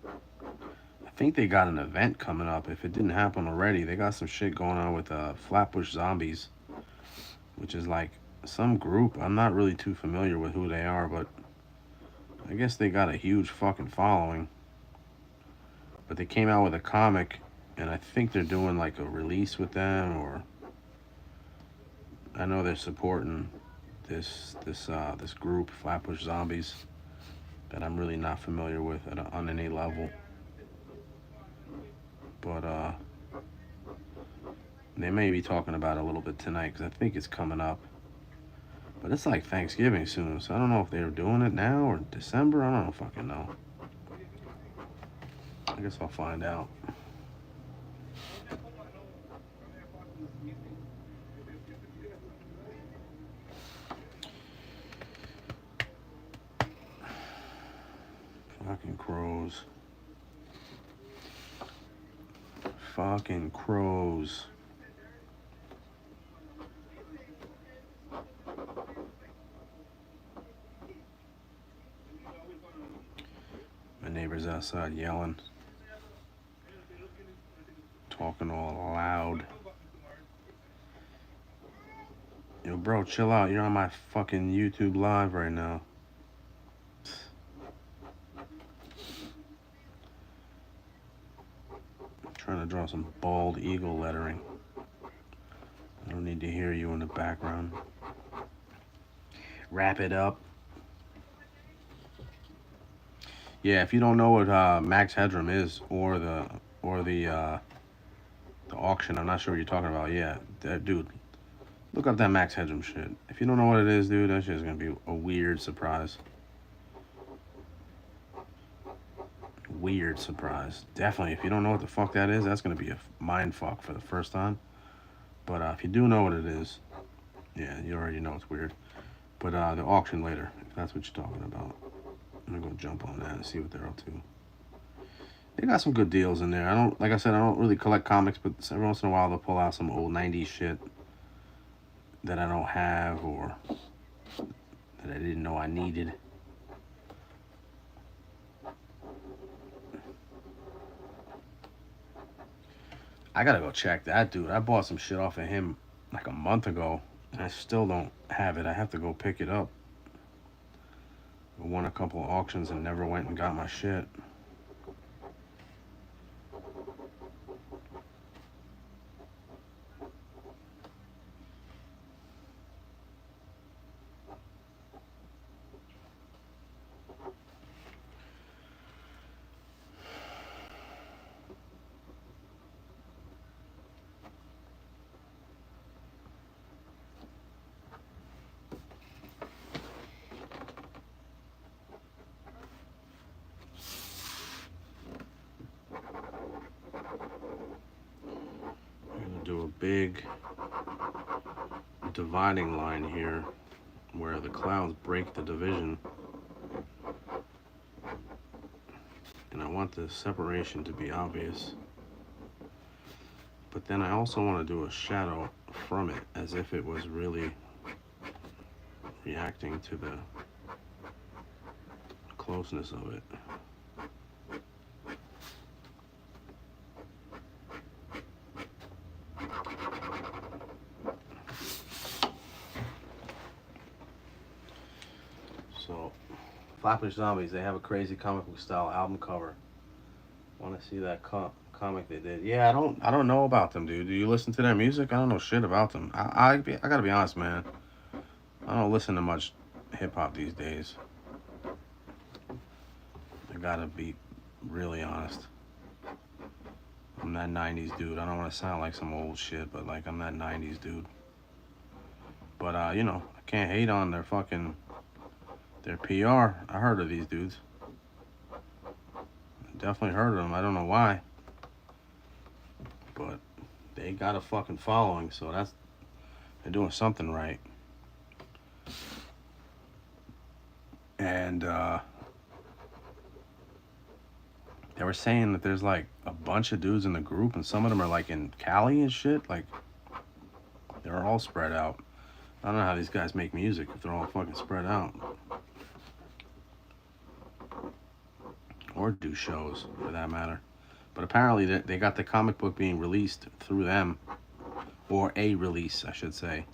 I think they got an event coming up. If it didn't happen already, they got some shit going on with Flatbush Zombies, which is like some group. I'm not really too familiar with who they are, but I guess they got a huge fucking following. But they came out with a comic, and I think they're doing like a release with them, or I know they're supporting this group, Flatbush Zombies, that I'm really not familiar with on any level. But they may be talking about it a little bit tonight, because I think it's coming up. But it's like Thanksgiving soon, so I don't know if they're doing it now or December. I don't fucking know. I guess I'll find out. Fucking crows. Fucking crows. My neighbor's outside yelling. Talking all loud. Yo, bro, chill out. You're on my fucking YouTube live right now. I'm trying to draw some bald eagle lettering. I don't need to hear you in the background. Wrap it up. Yeah, if you don't know what Max Headroom is, or the auction, I'm not sure what you're talking about. Yeah, dude, look up that Max Headroom shit. If you don't know what it is, dude, that shit is gonna be a weird surprise. Weird surprise. Definitely, if you don't know what the fuck that is, that's gonna be a mind fuck for the first time. But if you do know what it is, yeah, you already know it's weird. But the auction later, if that's what you're talking about. I'm gonna go jump on that and see what they're up to. They got some good deals in there. Like I said, I don't really collect comics, but every once in a while they'll pull out some old 90s shit that I don't have, or that I didn't know I needed. I gotta go check that dude. I bought some shit off of him like a month ago, and I still don't have it. I have to go pick it up. I won a couple of auctions and never went and got my shit. Do a big dividing line here where the clouds break the division, and I want the separation to be obvious. But then I also want to do a shadow from it as if it was really reacting to the closeness of it. So, Flatbush Zombies, they have a crazy comic book style album cover. Want to see that comic they did? Yeah, I don't know about them, dude. Do you listen to their music? I don't know shit about them. I gotta be honest, man. I don't listen to much hip hop these days. I gotta be really honest. I'm that 90s dude. I don't want to sound like some old shit, but like I'm that 90s dude. But you know, I can't hate on their PR. I heard of these dudes. Definitely heard of them. I don't know why, but they got a fucking following, so they're doing something right. And they were saying that there's like a bunch of dudes in the group, and some of them are like in Cali and shit. Like they're all spread out. I don't know how these guys make music if they're all fucking spread out. Or do shows, for that matter. But apparently they got the comic book being released through them. Or a release, I should say.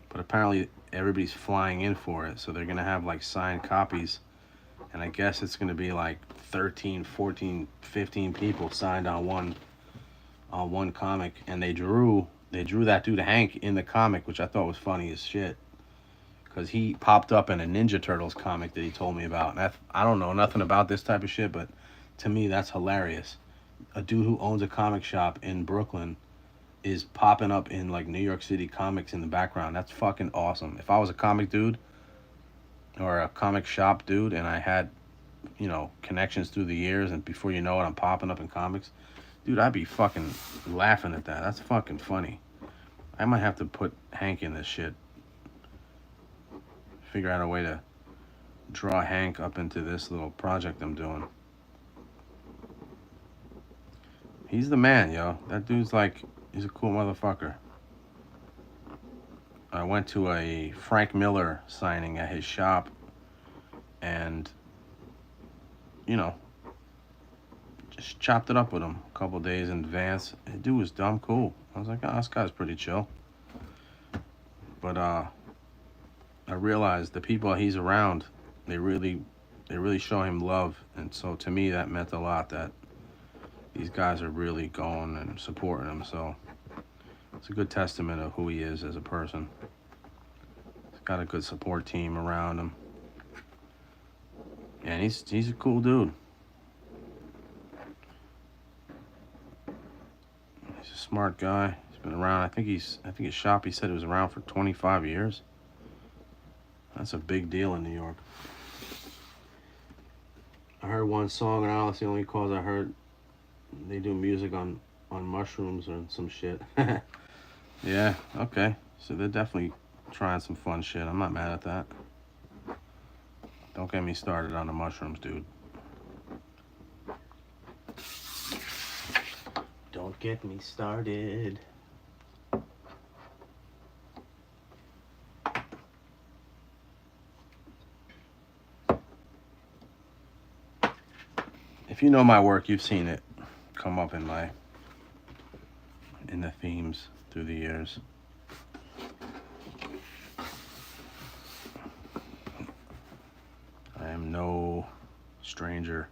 But apparently everybody's flying in for it. So they're going to have like signed copies. And I guess it's going to be like 13, 14, 15 people signed on one comic. And they drew that dude Hank in the comic, which I thought was funny as shit. Because he popped up in a Ninja Turtles comic that he told me about. And I don't know nothing about this type of shit, but to me, that's hilarious. A dude who owns a comic shop in Brooklyn is popping up in like New York City comics in the background. That's fucking awesome. If I was a comic dude or a comic shop dude and I had, you know, connections through the years and before you know it, I'm popping up in comics, dude, I'd be fucking laughing at that. That's fucking funny. I might have to put Hank in this shit. Figure out a way to draw Hank up into this little project I'm doing. He's the man, yo. That dude's like, he's a cool motherfucker. I went to a Frank Miller signing at his shop and, you know, just chopped it up with him a couple days in advance. The dude was dumb cool. I was like, oh, this guy's pretty chill. But I realized the people he's around, they really show him love, and so to me that meant a lot that these guys are really going and supporting him. So it's a good testament of who he is as a person. He's got a good support team around him, and he's a cool dude. He's a smart guy. He's been around. I think his shop, he said it was around for 25 years. That's a big deal in New York. I heard one song, and that's the only cause I heard. They do music on mushrooms or some shit. Yeah, okay. So they're definitely trying some fun shit. I'm not mad at that. Don't get me started on the mushrooms, dude. Don't get me started. If you know my work, you've seen it come up in the themes through the years. I am no stranger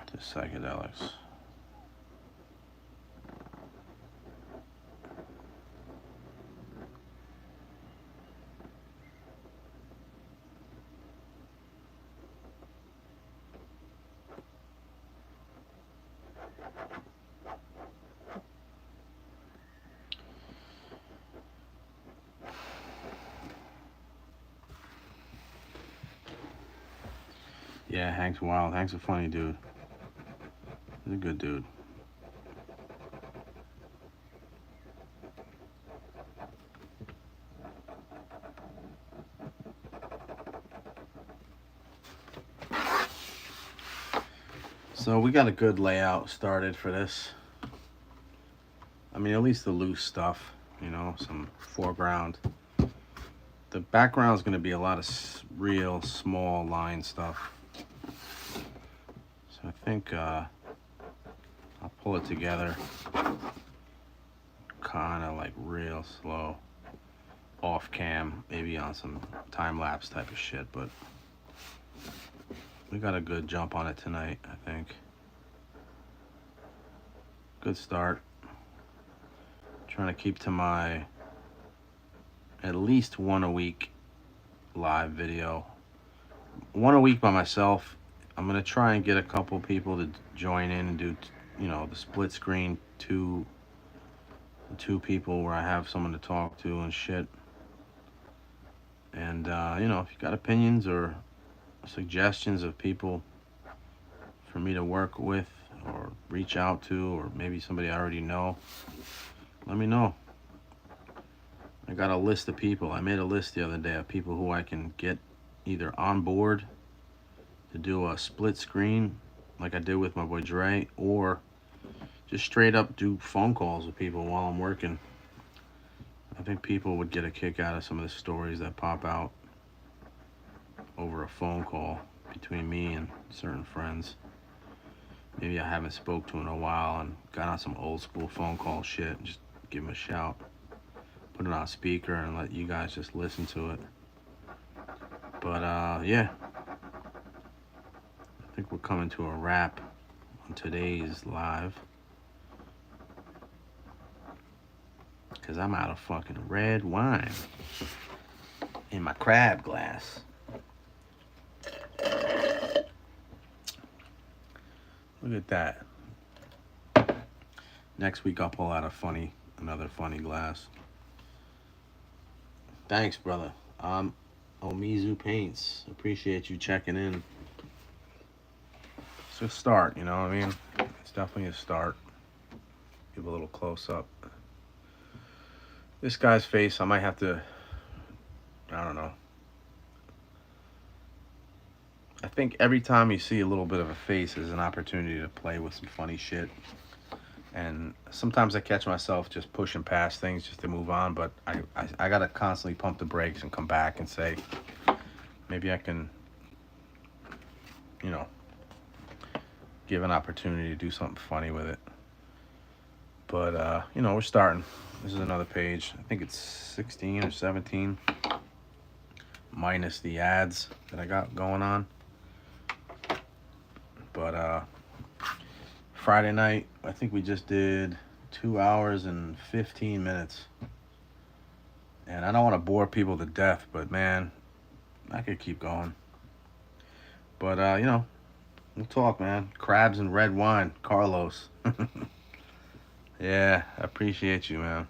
to psychedelics. Yeah, Hank's wild. Hank's a funny dude. He's a good dude. So we got a good layout started for this. mean, at least the loose stuff, you know, some foreground. The background is going to be a lot of real small line stuff. So I think I'll pull it together kind of like real slow, off cam, maybe on some time lapse type of shit, but we got a good jump on it tonight, I think. Good start. Trying to keep to my at least one a week live video. One a week by myself. I'm gonna try and get a couple people to join in and do, you know, the split screen, two people where I have someone to talk to and shit. And you know, if you got opinions or suggestions of people for me to work with or reach out to, or maybe somebody I already know, let me know. I got a list of people. I made a list the other day of people who I can get either on board to do a split screen like I did with my boy Dre, or just straight up do phone calls with people while I'm working. I think people would get a kick out of some of the stories that pop out over a phone call between me and certain friends. Maybe I haven't spoke to in a while and got on some old school phone call shit and just give them a shout. Put it on speaker and let you guys just listen to it. But yeah, I think we're coming to a wrap on today's live, because I'm out of fucking red wine in my crab glass. Look at that. Next week I'll pull out another funny glass. Thanks, brother. Omizu Paints. Appreciate you checking in. It's a start, you know what I mean? It's definitely a start. Give a little close up. This guy's face, I might have to, I don't know. I think every time you see a little bit of a face is an opportunity to play with some funny shit. And sometimes I catch myself just pushing past things just to move on, but I gotta constantly pump the brakes and come back and say, maybe I can, you know, give an opportunity to do something funny with it. But you know, we're starting. This is another page. I think it's 16 or 17, minus the ads that I got going on. But Friday night, I think we just did 2 hours and 15 minutes. And I don't want to bore people to death, but man, I could keep going. But you know, we'll talk, man. Crabs and red wine, Carlos. Yeah, I appreciate you, man.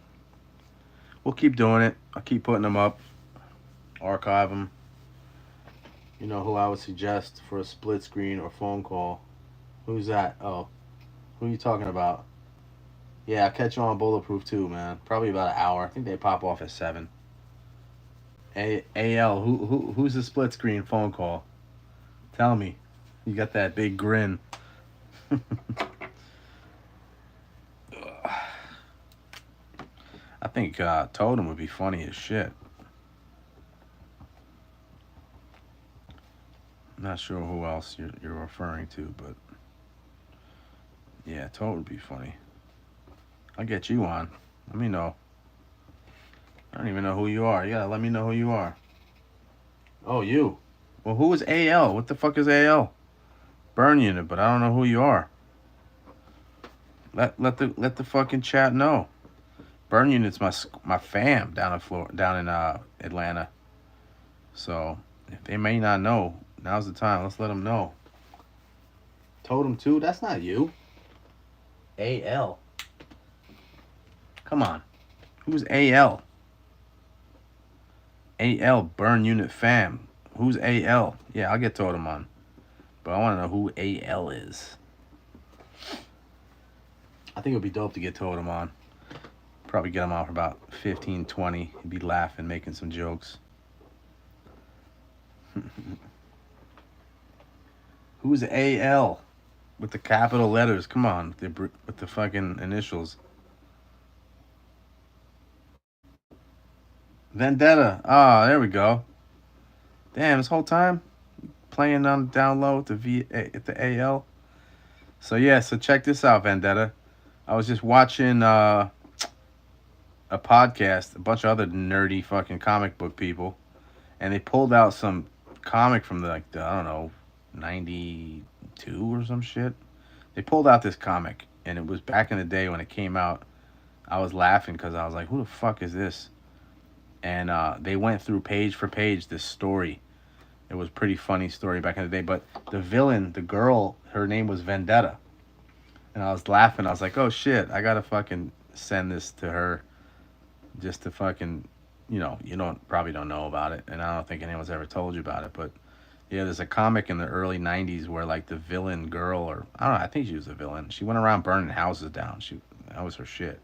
We'll keep doing it. I'll keep putting them up, archive them. You know who I would suggest for a split screen or phone call? Who's that? Oh, who are you talking about? Yeah, I'll catch you on Bulletproof too, man. Probably about an hour. I think they pop off at 7. AL, who's the split screen phone call? Tell me. You got that big grin. I think Totem would be funny as shit. I'm not sure who else you're referring to, but yeah, Totem would be funny. I'll get you on. Let me know. I don't even know who you are. You gotta let me know who you are. Oh, you. Well, who is AL? What the fuck is AL? Burn unit, but I don't know who you are. Let the fucking chat know. Burn unit's my fam down in Atlanta. So if they may not know, now's the time. Let's let them know. Totem 2, that's not you. AL. Come on. Who's AL? AL Burn Unit fam. Who's AL? Yeah, I'll get Totem on. But I want to know who AL is. I think it would be dope to get Totem on. Probably get him on for about 15, 20. He'd be laughing, making some jokes. Who's AL? With the capital letters. Come on. With the fucking initials. Vendetta. Ah, there we go. Damn, this whole time playing on down low at the AL. So yeah, so check this out, Vendetta. I was just watching a podcast, a bunch of other nerdy fucking comic book people, and they pulled out some comic from the I don't know, 92 or some shit. They pulled out this comic, and it was back in the day when it came out. I was laughing because I was like, who the fuck is this? And they went through page for page this story. It was a pretty funny story back in the day. But the villain, the girl, her name was Vendetta. And I was laughing. I was like, oh shit, I gotta fucking send this to her just to fucking, you probably don't know about it. And I don't think anyone's ever told you about it. But yeah, there's a comic in the early 90s where like the villain girl, or I don't know, I think she was a villain. She went around burning houses down. That was her shit.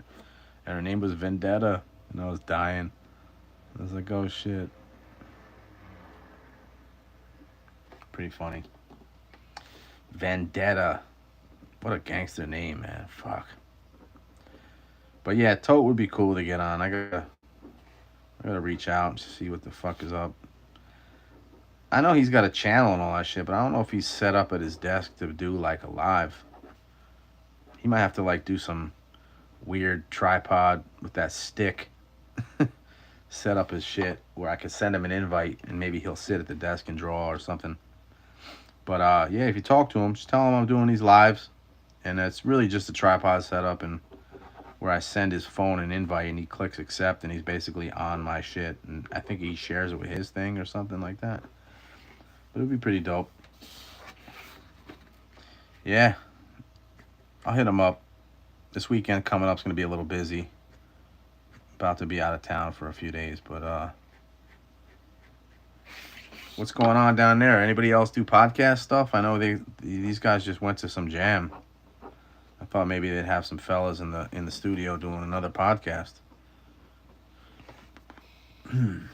And her name was Vendetta. And I was dying. I was like, oh shit. Pretty funny. Vendetta. What a gangster name, man. Fuck. But yeah, Tote would be cool to get on. I gotta reach out and see what the fuck is up. I know he's got a channel and all that shit, but I don't know if he's set up at his desk to do like a live. He might have to like do some weird tripod with that stick. Set up his shit where I could send him an invite and maybe he'll sit at the desk and draw or something. But yeah, if you talk to him, just tell him I'm doing these lives. And it's really just a tripod setup and where I send his phone an invite and he clicks accept and he's basically on my shit. And I think he shares it with his thing or something like that. But it would be pretty dope. Yeah. I'll hit him up. This weekend coming up is going to be a little busy. About to be out of town for a few days. But what's going on down there? Anybody else do podcast stuff? I know these guys just went to some jam. I thought maybe they'd have some fellas in the studio doing another podcast. I'm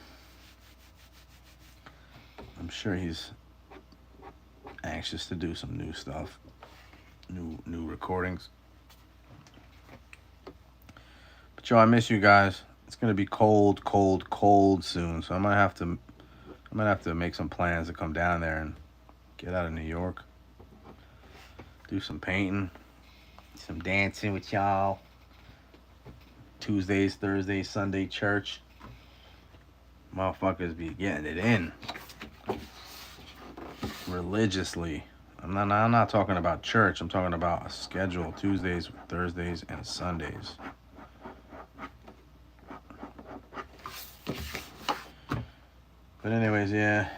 sure he's anxious to do some new stuff, new recordings. But yo, I miss you guys. It's gonna be cold soon, so I might have to make some plans to come down there and get out of New York, do some painting, some dancing with y'all. Tuesdays, Thursdays, Sunday church. Motherfuckers be getting it in religiously. I'm not talking about church. I'm talking about a schedule: Tuesdays, Thursdays, and Sundays. But anyways, yeah,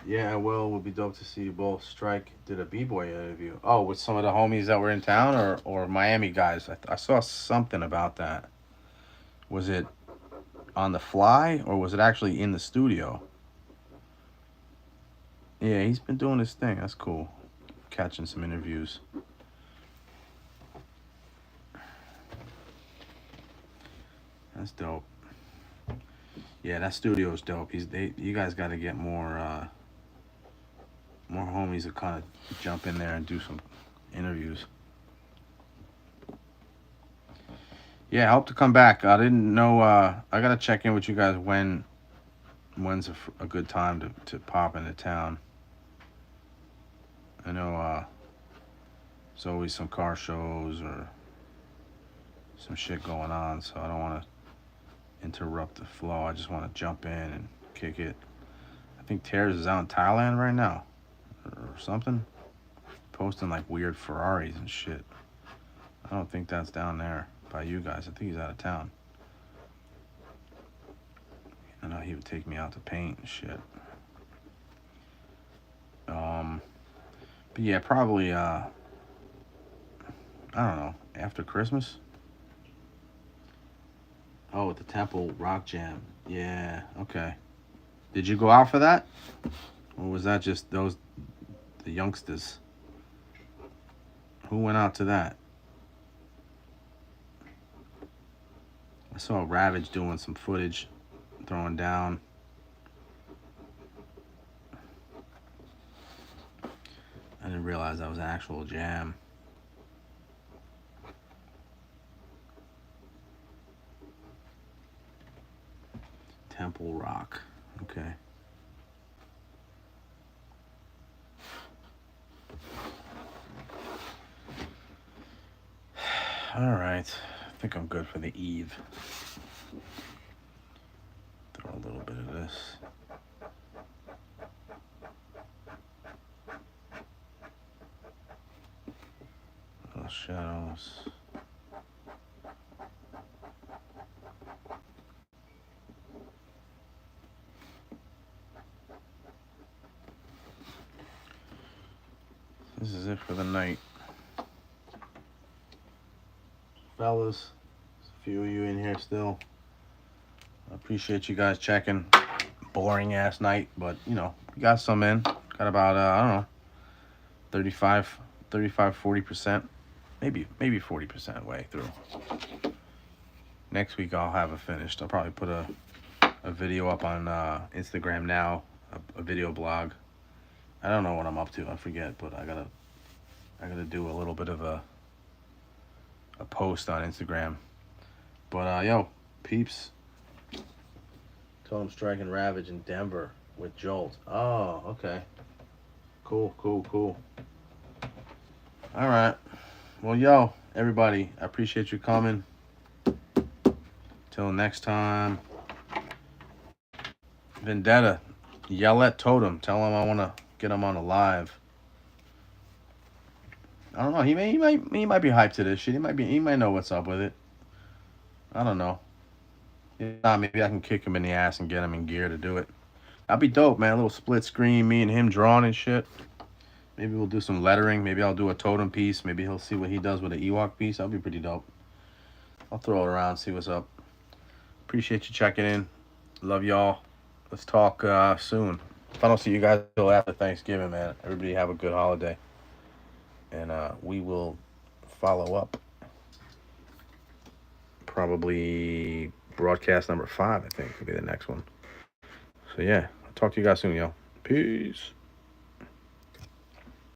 I will. Would be dope to see you both. Strike did a B-boy interview. Oh, with some of the homies that were in town, or Miami guys. I saw something about that. Was it on the fly or was it actually in the studio? Yeah, he's been doing his thing. That's cool. Catching some interviews. That's dope. Yeah, that studio's dope. You guys got to get more homies to kind of jump in there and do some interviews. Yeah, I hope to come back. I didn't know. I gotta check in with you guys when's a good time to pop into town. I know there's always some car shows or some shit going on, so I don't want to interrupt the flow. I just want to jump in and kick it. I think Tears is out in Thailand right now or something, posting like weird Ferraris and shit. I don't think that's down there by you guys. I think he's out of town. I know he would take me out to paint and shit. But yeah, probably I don't know, after Christmas. Oh, at the Temple Rock Jam. Yeah, okay. Did you go out for that? Or was that just the youngsters? Who went out to that? I saw Ravage doing some footage, throwing down. I didn't realize that was an actual jam. Temple Full rock. Okay. All right. I think I'm good for the eve. Throw a little bit of this. Little shadows. This is it for the night. Fellas, there's a few of you in here still. I appreciate you guys checking. Boring ass night, but you know, we got some in. Got about, I don't know, 35, 40%. Maybe 40% way through. Next week I'll have it finished. I'll probably put a video up on Instagram now, a video blog. I don't know what I'm up to. I forget, but I gotta do a little bit of a post on Instagram. But yo, peeps, Totem Strike and Ravage in Denver with Jolt. Oh, okay. Cool. All right. Well, yo, everybody, I appreciate you coming. Till next time. Vendetta, yell at Totem. Tell him I want to get him on a live. I don't know. He might be hyped to this shit. He might know what's up with it. I don't know. If not, maybe I can kick him in the ass and get him in gear to do it. That'd be dope, man. A little split screen, me and him drawing and shit. Maybe we'll do some lettering. Maybe I'll do a Totem piece. Maybe he'll see what he does with an EWOK piece. That'll be pretty dope. I'll throw it around, see what's up. Appreciate you checking in. Love y'all. Let's talk soon. If I don't see you guys till after Thanksgiving, man, everybody have a good holiday. And we will follow up. Probably broadcast number 5, I think, will be the next one. So, yeah, I'll talk to you guys soon, yo. Peace.